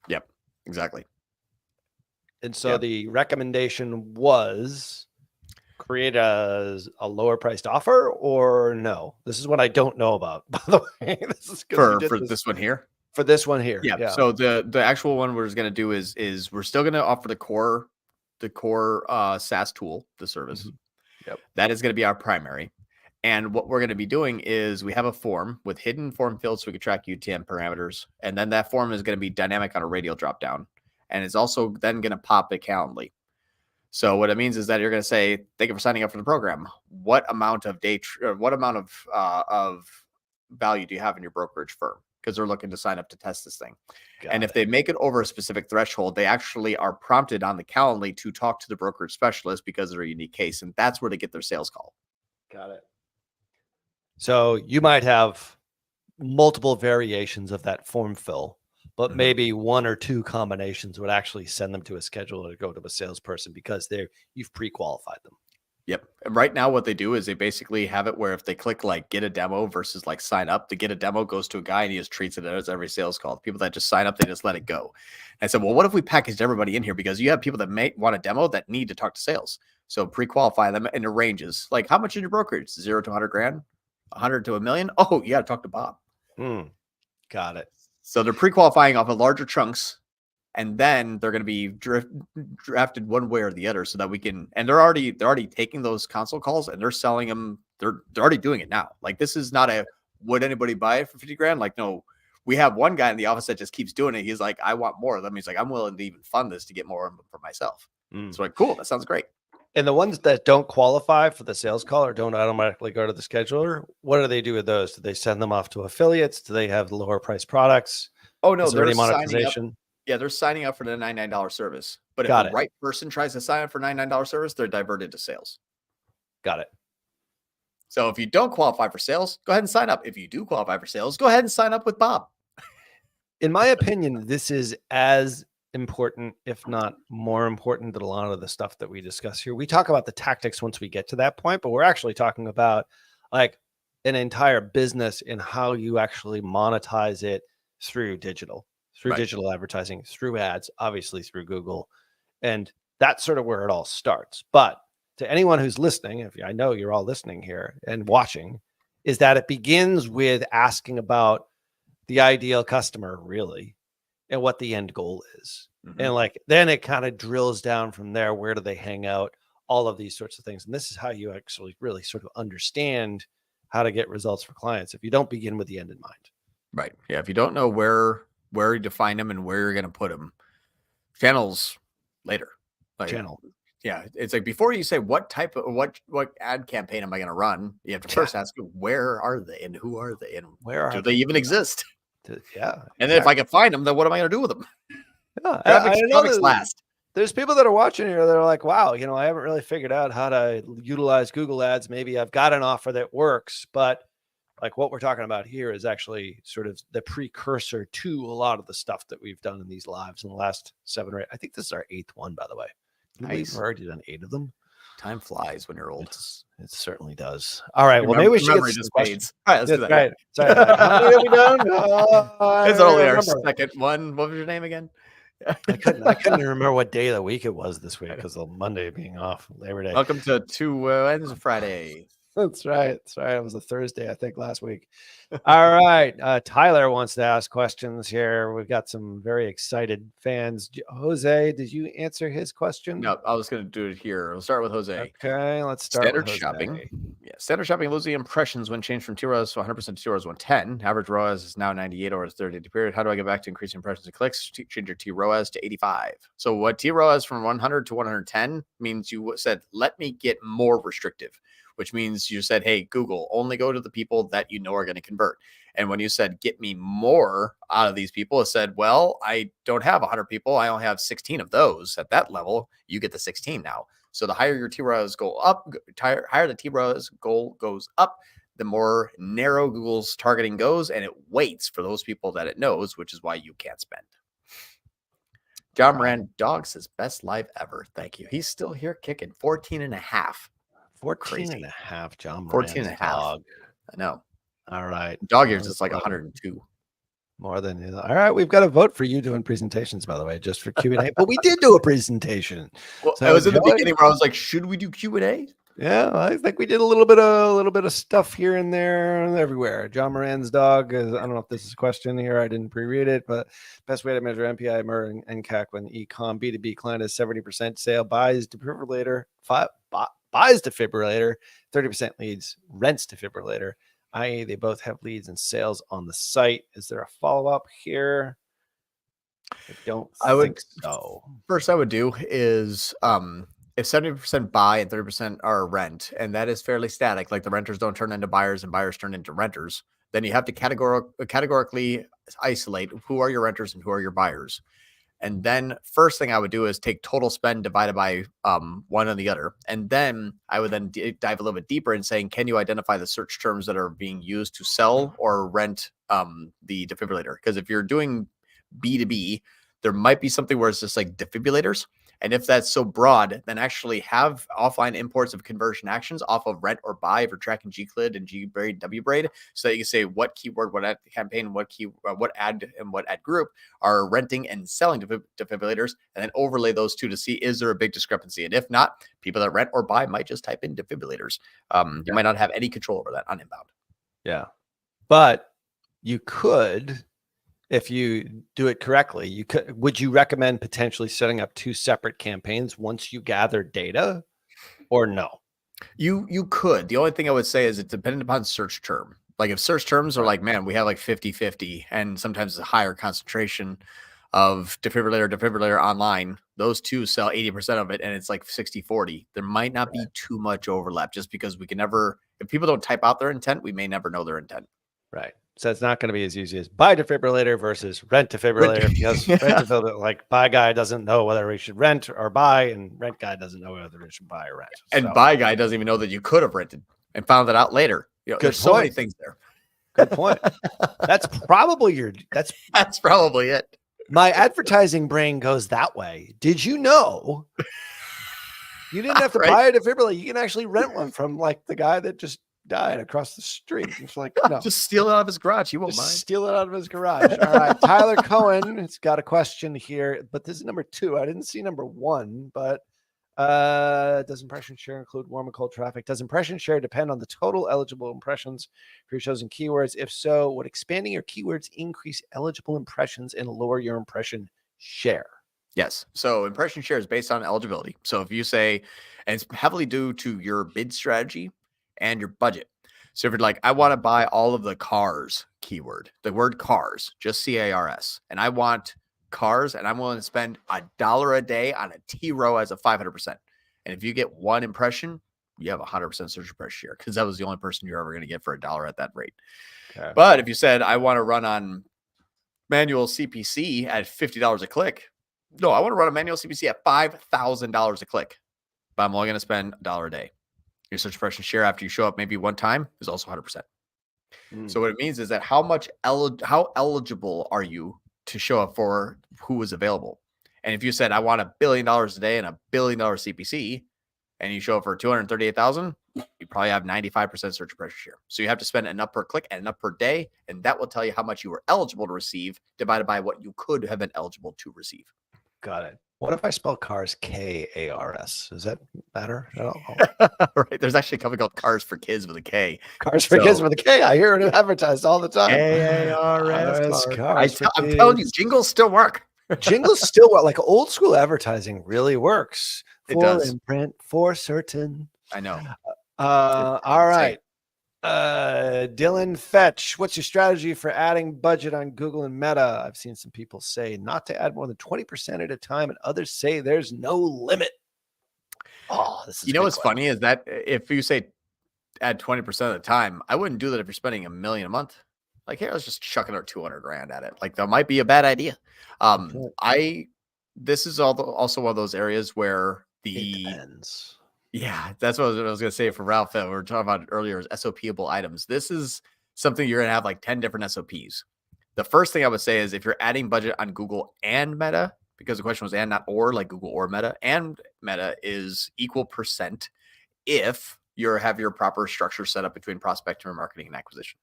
Yep, exactly. And so the recommendation was create a lower priced offer or no? This is what I don't know about, by the way. This is for this one here. For this one here. Yeah. So the actual one we're going to do is we're still going to offer the core SaaS tool, the service. Mm-hmm. Yep. That is going to be our primary. And what we're going to be doing is we have a form with hidden form fields so we can track UTM parameters. And then that form is going to be dynamic on a radial drop down. And it's also then going to pop a Calendly. So what it means is that you're going to say, thank you for signing up for the program. What amount of value do you have in your brokerage firm? because they're looking to sign up to test this thing. Got and if it. they make it over a specific threshold, they actually are prompted on the Calendly to talk to the brokerage specialist because they're a unique case. And that's where they get their sales call. Got it. So you might have multiple variations of that form fill, but maybe one or two combinations would actually send them to a scheduler to go to a salesperson because you've pre-qualified them. Yep. And right now, what they do is they basically have it where if they click like get a demo versus like sign up, the get a demo goes to a guy and he just treats it as every sales call. The people that just sign up, they just let it go. And I said, well, what if we packaged everybody in here? Because you have people that may want a demo that need to talk to sales. So pre-qualify them in the ranges. Like, how much in your brokerage? 0 to 100 grand, 100 to $1 million. Oh, you got to talk to Bob. Got it. So they're pre-qualifying off of larger chunks. And then they're going to be drafted one way or the other so that we can, and they're already taking those console calls and they're selling them. They're already doing it now. Like, this is not would anybody buy it for 50 grand? Like, no, we have one guy in the office that just keeps doing it. He's like, I want more of them. He's like, I'm willing to even fund this to get more of them for myself. So like, cool. That sounds great. And the ones that don't qualify for the sales call or don't automatically go to the scheduler, what do they do with those? Do they send them off to affiliates? Do they have lower price products? Oh no, they're monetization. Yeah, they're signing up for the $99 service. But if the right person tries to sign up for $99 service, they're diverted to sales. Got it. So if you don't qualify for sales, go ahead and sign up. If you do qualify for sales, go ahead and sign up with Bob. In my opinion, this is as important, if not more important, than a lot of the stuff that we discuss here. We talk about the tactics once we get to that point, but we're actually talking about like an entire business and how you actually monetize it through digital advertising, through ads, obviously through Google. And that's sort of where it all starts. But to anyone who's listening, I know you're all listening here and watching, is that it begins with asking about the ideal customer, really, and what the end goal is. And like, then it kind of drills down from there. Where do they hang out? All of these sorts of things. And this is how you actually really sort of understand how to get results for clients if you don't begin with the end in mind. Right. Yeah. If you don't know where you define them and where you're going to put them, channels later. Like, yeah. It's like before you say what type of what ad campaign am I going to run, you have to first ask where are they and who are they and where do they even exist? Yeah. And then if I can find them, then what am I going to do with them? Yeah, I know last. There's people that are watching here that are like, wow, I haven't really figured out how to utilize Google ads. Maybe I've got an offer that works, but like what we're talking about here is actually sort of the precursor to a lot of the stuff that we've done in these lives in the last 7 or 8. I think this is our 8th one, by the way. Nice. We've already done 8 of them. Time flies when you're old. It certainly does. All right. Well, maybe we should get just fades. All right, let's do that. Right. Sorry. How many have we done? It's only our second one. What was your name again? I couldn't even remember what day of the week it was this week because of Monday being off, Labor Day. Welcome to Wednesday, Friday. That's right. It was a Thursday, I think, last week. All right. Tyler wants to ask questions here. We've got some very excited fans. Jose, did you answer his question? No, I was going to do it here. We'll start with Jose. Okay, let's start standard with Jose. Shopping. Yeah, standard shopping losing impressions when changed from TROAS to 100% to TROAS 110. Average ROAS is now 98 over a 30-day period. How do I get back to increasing impressions and clicks? Change your TROAS to 85. So what TROAS from 100 to 110 means you said, let me get more restrictive, which means you said, hey, Google, only go to the people that you know are going to convert. And when you said, get me more out of these people, it said, well, I don't have 100 people. I only have 16 of those. At that level, you get the 16 now. So the higher your TROAS go up, higher the TROAS goal goes up, the more narrow Google's targeting goes, and it waits for those people that it knows, which is why you can't spend. John Moran, dog says, best live ever. Thank you. He's still here kicking 14 and a half. 14 and a half, John Moran's 14 and a half. dog. I know. All right. Dog years is like 102. More than all right. We've got a vote for you doing presentations, by the way, just for Q&A. But we did do a presentation. Well, so I was in the beginning where I was like, should we do Q&A? Yeah, I think we did a little bit of stuff here and there and everywhere. John Moran's dog is, I don't know if this is a question here. I didn't pre-read it, but best way to measure MPI, MER, and CAC when Ecom B2B client is 70% sale, buys defibrillator, buys defibrillator, 30% leads, rents defibrillator, i.e. they both have leads and sales on the site. Is there a follow-up here? I think so. First I would do is if 70% buy and 30% are rent, and that is fairly static, like the renters don't turn into buyers and buyers turn into renters, then you have to categorically isolate who are your renters and who are your buyers. And then first thing I would do is take total spend divided by one and the other. And then I would then dive a little bit deeper in saying, can you identify the search terms that are being used to sell or rent the defibrillator? Because if you're doing B2B, there might be something where it's just like defibrillators. And if that's so broad, then actually have offline imports of conversion actions off of rent or buy if you're tracking Gclid and Gbraid, Wbraid, so that you can say what keyword, what ad campaign, what ad and what ad group are renting and selling defibrillators, and then overlay those two to see, is there a big discrepancy? And if not, people that rent or buy might just type in defibrillators. You might not have any control over that on inbound. Yeah. But you could, if you do it correctly, would you recommend potentially setting up 2 separate campaigns once you gather data, or no? You could. The only thing I would say is it dependent upon search term. Like if search terms are like, man, we have like 50-50 and sometimes a higher concentration of defibrillator online, those two sell 80% of it and it's like 60-40. There might not be too much overlap just because we can never, if people don't type out their intent, we may never know their intent. Right. So it's not going to be as easy as buy defibrillator versus rent defibrillator, because rent defibrillator, like buy guy doesn't know whether he should rent or buy, and rent guy doesn't know whether he should buy or rent. And buy guy doesn't even know that you could have rented and found that out later. You know, there's so many things there. Good point. That's probably that's probably it. My advertising brain goes that way. Did you know you didn't have to buy a defibrillator? You can actually rent one from like the guy that just died across the street. It's like, no, just steal it out of his garage. He won't mind. Steal it out of his garage. All right. Tyler Cohen has got a question here, but this is number 2. I didn't see number 1, but does impression share include warm and cold traffic? Does impression share depend on the total eligible impressions for your chosen keywords? If so, would expanding your keywords increase eligible impressions and lower your impression share? Yes. So impression share is based on eligibility. So if you say, and it's heavily due to your bid strategy and your budget. So if you're like, I want to buy all of the cars keyword, the word cars, just CARS, and I want cars and I'm willing to spend $1 a day on a T row as a 500%. And if you get 1 impression, you have 100% search impression share because that was the only person you're ever going to get for $1 at that rate. Okay. But if you said, I want to run on manual CPC at $50 a click, no, I want to run a manual CPC at $5,000 a click, but I'm only going to spend $1 a day. Your search impression share after you show up maybe one time is also 100%. So what it means is that how eligible are you to show up for who is available? And if you said, I want $1 billion a day and $1 billion CPC, and you show up for 238,000, you probably have 95% search impression share. So you have to spend enough per click and enough per day, and that will tell you how much you were eligible to receive divided by what you could have been eligible to receive. Got it. What if I spell cars KARS? Does that matter at all? Right. There's actually a company called Cars for Kids with a K. Cars for Kids with a K. I hear it advertised all the time. KARS. I'm telling you, jingles still work. Jingles still work. Like old school advertising really works. It does. Imprint for certain. I know. All right. Dylan Fetch, what's your strategy for adding budget on Google and Meta? I've seen some people say not to add more than 20% at a time, and others say there's no limit. Oh, this is, you know, what's funny is that if you say add 20% of the time, I wouldn't do that if you're spending $1 million a month. Like, hey, let's just chuck another $200,000 at it. Like, that might be a bad idea. This is also one of those areas where it depends. Yeah, that's what I was going to say for Ralph that we were talking about earlier is SOPable items. This is something you're going to have like 10 different SOPs. The first thing I would say is if you're adding budget on Google and Meta, because the question was and not or, like Google or Meta, and Meta is equal percent if you have your proper structure set up between prospect and remarketing and acquisition.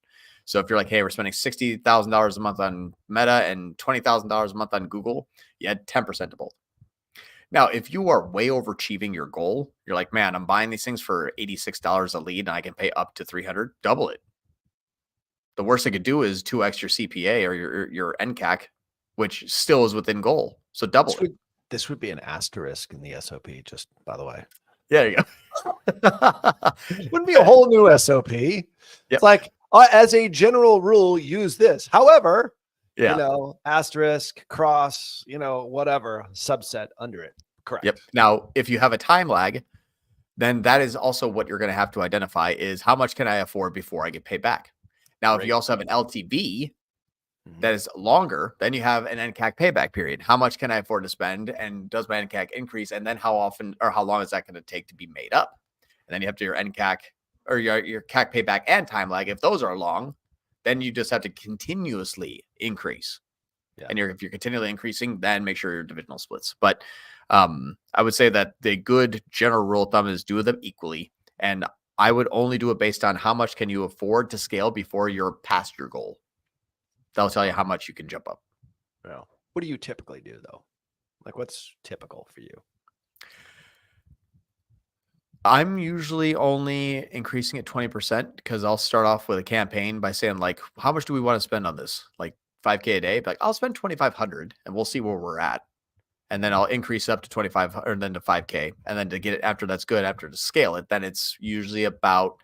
So if you're like, hey, we're spending $60,000 a month on Meta and $20,000 a month on Google, you add 10% to both. Now, if you are way overachieving your goal, you're like, man, I'm buying these things for $86 a lead and I can pay up to $300, double it. The worst they could do is 2x your CPA or your NCAC, which still is within goal. So double it. This would be an asterisk in the SOP, just by the way. Yeah, there you go. Wouldn't be a whole new SOP. Yep. It's like, as a general rule, use this. However, asterisk, cross, whatever, subset under it. Correct. Yep. Now, if you have a time lag, then that is also what you're going to have to identify is how much can I afford before I get paid back? Now, Right. if you also have an LTV that is longer, then you have an NCAC payback period. How much can I afford to spend? And does my NCAC increase? And then how often or how long is that going to take to be made up? And then you have to your NCAC or your CAC payback and time lag. If those are long, then you just have to continuously increase. Yeah. And if you're continually increasing, then make sure your divisional splits. But I would say that the good general rule of thumb is do them equally. And I would only do it based on how much can you afford to scale before you're past your goal. That'll tell you how much you can jump up. Well, what do you typically do though? Like what's typical for you? I'm usually only increasing it 20% because I'll start off with a campaign by saying like, how much do we want to spend on this? Like 5K a day, like I'll spend 2,500 and we'll see where we're at. And then I'll increase up to 2,500 and then to 5K. And then to get it after that's good, after to scale it, then it's usually about,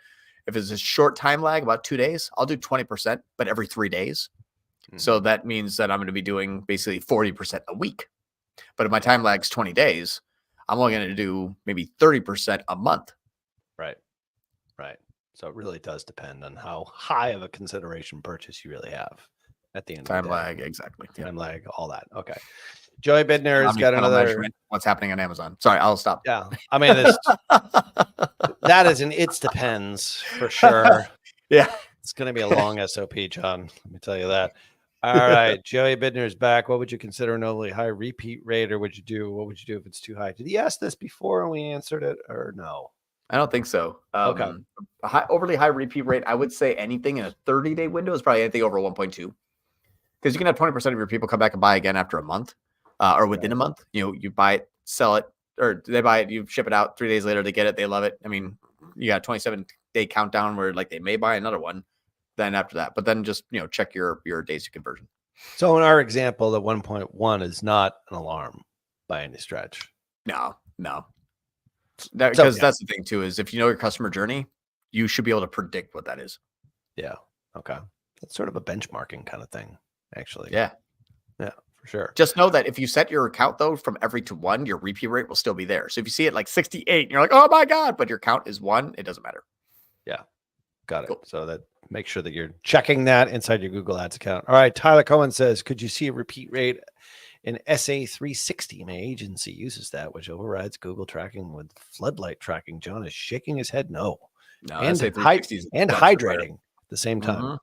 if it's a short time lag, about 2 days, I'll do 20%, but every 3 days. So that means that I'm going to be doing basically 40% a week. But if my time lag's 20 days, I'm only going to do maybe 30% a month. Right. Right. So it really does depend on how high of a consideration purchase you really have at the end Time of the day. lag, exactly. Time lag, all that. Okay. Joey Bidner has got another measurement. What's happening on Amazon? Sorry, I'll stop. Yeah. I mean, that is an it's depends for sure. Yeah. It's going to be a long SOP, John. Let me tell you that. All right. Joey Bidner is back. What would you consider an overly high repeat rate, or what would you do if it's too high? Did he ask this before and we answered it, or no? I don't think so. Okay. Overly high repeat rate, I would say anything in a 30-day window is probably anything over 1.2. Because you can have 20% of your people come back and buy again after a month or within a month. You know, you buy it, sell it, or they buy it, you ship it out 3 days later, they get it, they love it. I mean, you got a 27-day countdown where like they may buy another one then after that. But then just, check your days to conversion. So in our example, the 1.1 is not an alarm by any stretch. No. Because that's the thing too, is if you know your customer journey, you should be able to predict what that is. Yeah. Okay. That's sort of a benchmarking kind of thing, actually. Yeah. Yeah, for sure. Just know that if you set your count though from every to 1, your repeat rate will still be there. So if you see it like 68 and you're like, oh my God, but your count is 1, it doesn't matter. Yeah. Got it. Cool. So that make sure that you're checking that inside your Google Ads account. All right. Tyler Cohen says, could you see a repeat rate in SA360? My agency uses that, which overrides Google tracking with floodlight tracking. John is shaking his head. No. And hydrating at the same time.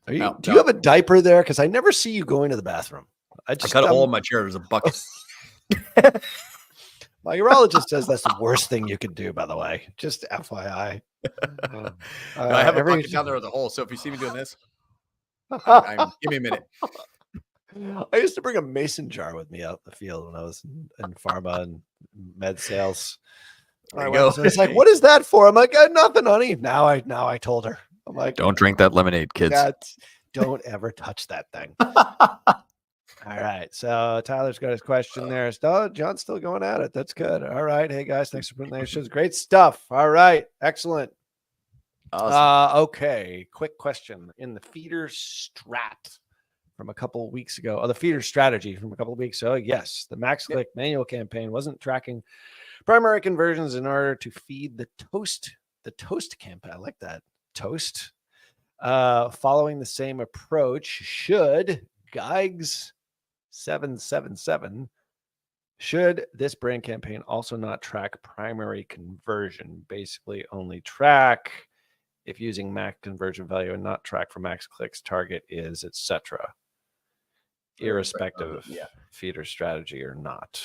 Do you have a diaper there? Because I never see you going to the bathroom. I cut a hole in my chair. There's a bucket. My urologist says that's the worst thing you could do, by the way. Just FYI. I have a bucket down there with a hole. So if you see me doing this, give me a minute. I used to bring a mason jar with me out in the field when I was in pharma and med sales. There you go. So it's like, what is that for? I'm like, nothing, honey. Now I told her. I'm like, don't drink that lemonade, kids. Don't ever touch that thing. All right. So Tyler's got his question there. John's still going at it. That's good. All right. Hey guys, thanks for putting that shows. Great stuff. All right. Excellent. Awesome. Okay. Quick question. In the feeder strat from a couple of weeks ago, the feeder strategy from a couple of weeks ago, yes, the max click manual campaign wasn't tracking primary conversions in order to feed the toast campaign. I like that. Toast. Following the same approach, should Geigs 777, should this brand campaign also not track primary conversion? Basically only track if using max conversion value and not track for max clicks, target is, etc. Irrespective of feeder strategy or not.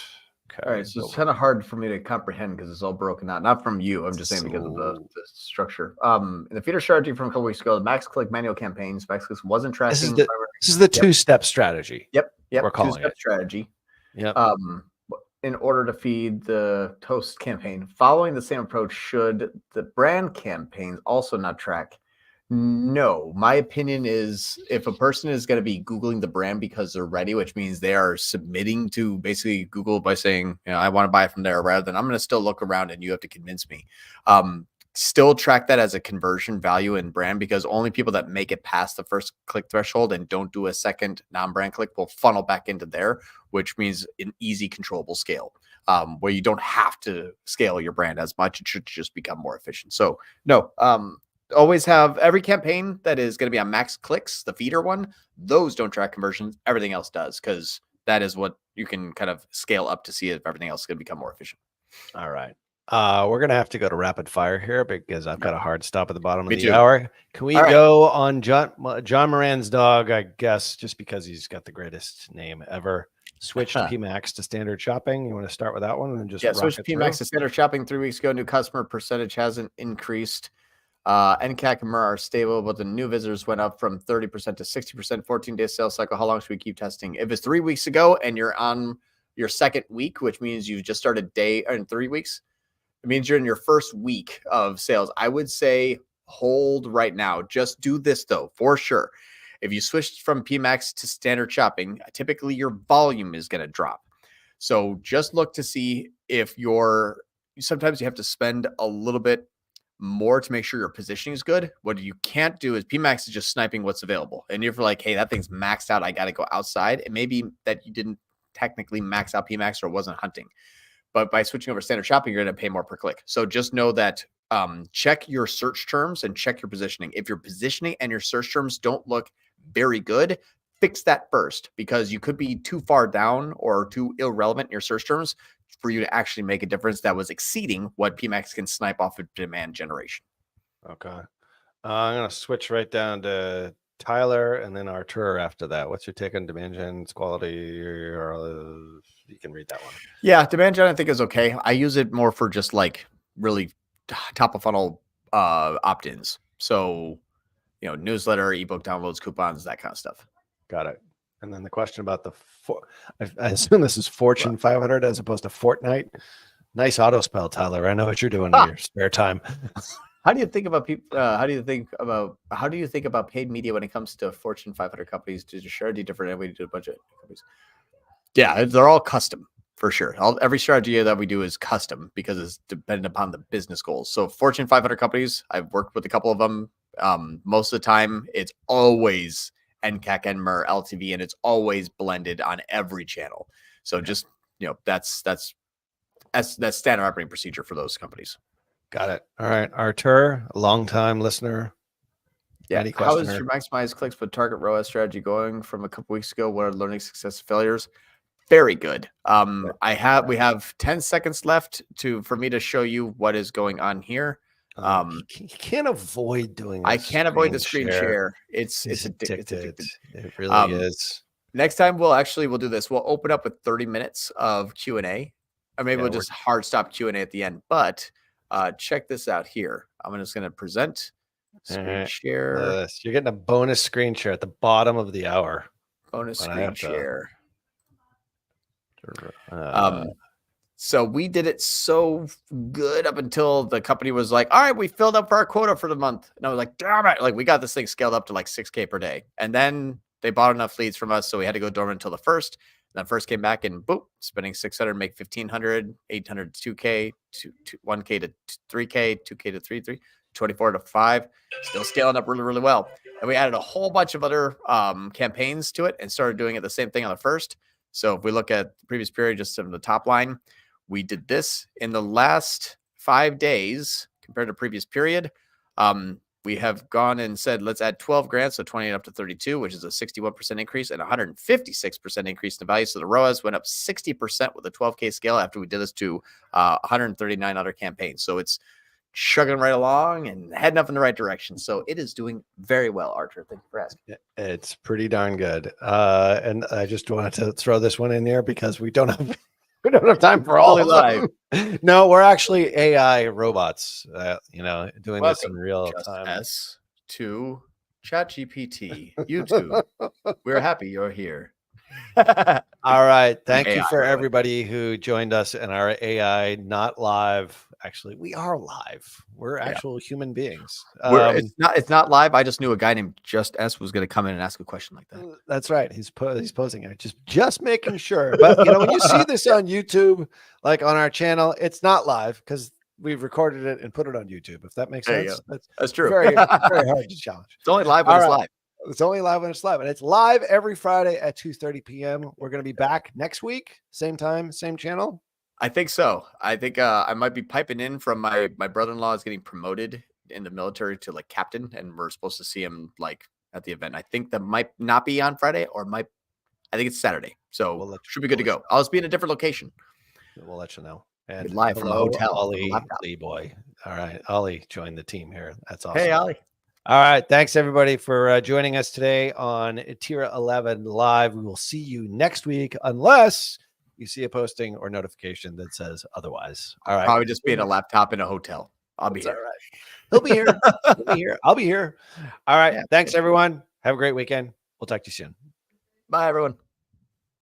Okay. All right, so it's kind of hard for me to comprehend because it's all broken out. Not from you, I'm just saying because of the structure. In the feeder strategy from a couple weeks ago, the max click manual campaigns, max clicks wasn't tracking. This is the two-step strategy. Yep. We're calling two-step strategy. Yep. In order to feed the toast campaign, following the same approach, should the brand campaigns also not track? No, my opinion is if a person is going to be Googling the brand because they're ready, which means they are submitting to basically Google by saying, I want to buy it from there, rather than I'm going to still look around and you have to convince me. Still track that as a conversion value in brand, because only people that make it past the first click threshold and don't do a second non-brand click will funnel back into there, which means an easy controllable scale where you don't have to scale your brand as much. It should just become more efficient. So no, always have every campaign that is going to be on max clicks, the feeder one, those don't track conversions. Everything else does, because that is what you can kind of scale up to see if everything else is going to become more efficient. All right. We're gonna have to go to rapid fire here because I've got a hard stop at the bottom Me of the too. hour. Can we All right. go on John Moran's dog? I guess just because he's got the greatest name ever. Switched PMax to standard shopping. You want to start with that one and just switch rock it PMax through? to standard shopping 3 weeks ago. New customer percentage hasn't increased. NCAC and MER are stable, but the new visitors went up from 30% to 60%. 14-day sales cycle. How long should we keep testing? If it's 3 weeks ago and you're on your second week, which means you just started day in 3 weeks, it means you're in your first week of sales. I would say hold right now. Just do this though, for sure. If you switched from PMax to standard shopping, typically your volume is going to drop. So just look to see if sometimes you have to spend a little bit more to make sure your positioning is good. What you can't do is PMax is just sniping what's available. And if you're like, hey, that thing's maxed out, I got to go outside. It may be that you didn't technically max out PMax or wasn't hunting. But by switching over to standard shopping, you're going to pay more per click. So just know that check your search terms and check your positioning. If your positioning and your search terms don't look very good, fix that first, because you could be too far down or too irrelevant in your search terms for you to actually make a difference that was exceeding what PMax can snipe off of demand generation. Okay. I'm going to switch right down to Tyler and then Artur after that. What's your take on demand gen, its quality? You can read that one. Yeah, demand gen I think is okay. I use it more for just like really top of funnel opt-ins. So, newsletter, ebook downloads, coupons, that kind of stuff. Got it. And then the question about I assume this is Fortune 500 as opposed to Fortnite. Nice auto spell, Tyler. I know what you're doing in your spare time. How do you think about people? How do you think about paid media when it comes to Fortune 500 companies? Did you share the different way to do a bunch of companies? Yeah, they're all custom for sure. Every strategy that we do is custom because it's dependent upon the business goals. So Fortune 500 companies, I've worked with a couple of them. Most of the time, it's always NCAC and MER LTV, and it's always blended on every channel. So just that's standard operating procedure for those companies. Got it. All right, Artur, a long-time listener. Yeah. How is your maximize clicks with target ROAS strategy going from a couple weeks ago? What are learning success failures? Very good. We have 10 seconds left for me to show you what is going on here. You can't avoid doing. I can't avoid the screen share. It's addicted. It really is. Next time we'll do this. We'll open up with 30 minutes of Q&A, or maybe we'll just hard stop Q&A at the end. But check this out here. I'm just going to present screen share. You're getting a bonus screen share at the bottom of the hour. Bonus screen share. So we did it so good up until the company was like, all right, we filled up our quota for the month. And I was like, damn it. Like, we got this thing scaled up to like 6K per day. And then they bought enough leads from us. So we had to go dormant until the first. And then first came back and boom, spending 600, make 1,500, 800 to 2K, 1K to 3K, 2K to 3, 24 to 5, still scaling up really, really well. And we added a whole bunch of other campaigns to it and started doing it the same thing on the first. So if we look at the previous period, just from the top line, we did this in the last 5 days compared to previous period. We have gone and said, let's add 12 grand. So 28 up to 32, which is a 61% increase and 156% increase in the value. So the ROAS went up 60% with a 12K scale after we did this to 139 other campaigns. So it's chugging right along and heading up in the right direction. So it is doing very well, Artur. Thank you for asking. It's pretty darn good. And I just wanted to throw this one in there because we don't have time for all of them. No, we're actually AI robots, doing this in real time. To ChatGPT, YouTube. We're happy you're here. All right. Thank you for everybody who joined us in our AI not live. Actually, we are live. We're actual human beings. It's not live. I just knew a guy named Just S was going to come in and ask a question like that. That's right. He's posing it. Just making sure. But when you see this on YouTube, like on our channel, it's not live because we've recorded it and put it on YouTube. If that makes sense. That's true. Very, very hard to challenge. It's only live when it's live. It's only live when it's live, and it's live every Friday at 2:30 p.m. We're going to be back next week, same time, same channel. I think so. I think I might be piping in from my brother-in-law is getting promoted in the military to like captain, and we're supposed to see him like at the event. I think that might not be on Friday, or I think it's Saturday. So should be good to go. I'll just be in a different location. We'll let you know. And live from a hotel. Ollie Lee boy. All right. Ollie joined the team here. That's awesome. Hey, Ollie. All right. Thanks, everybody, for joining us today on Tira 11 Live. We will see you next week, unless you see a posting or notification that says otherwise. All right. Probably just be in a laptop in a hotel. I'll be here. All right. He'll be here. He'll be here. I'll be here. All right. Yeah. Thanks, everyone. Have a great weekend. We'll talk to you soon. Bye, everyone.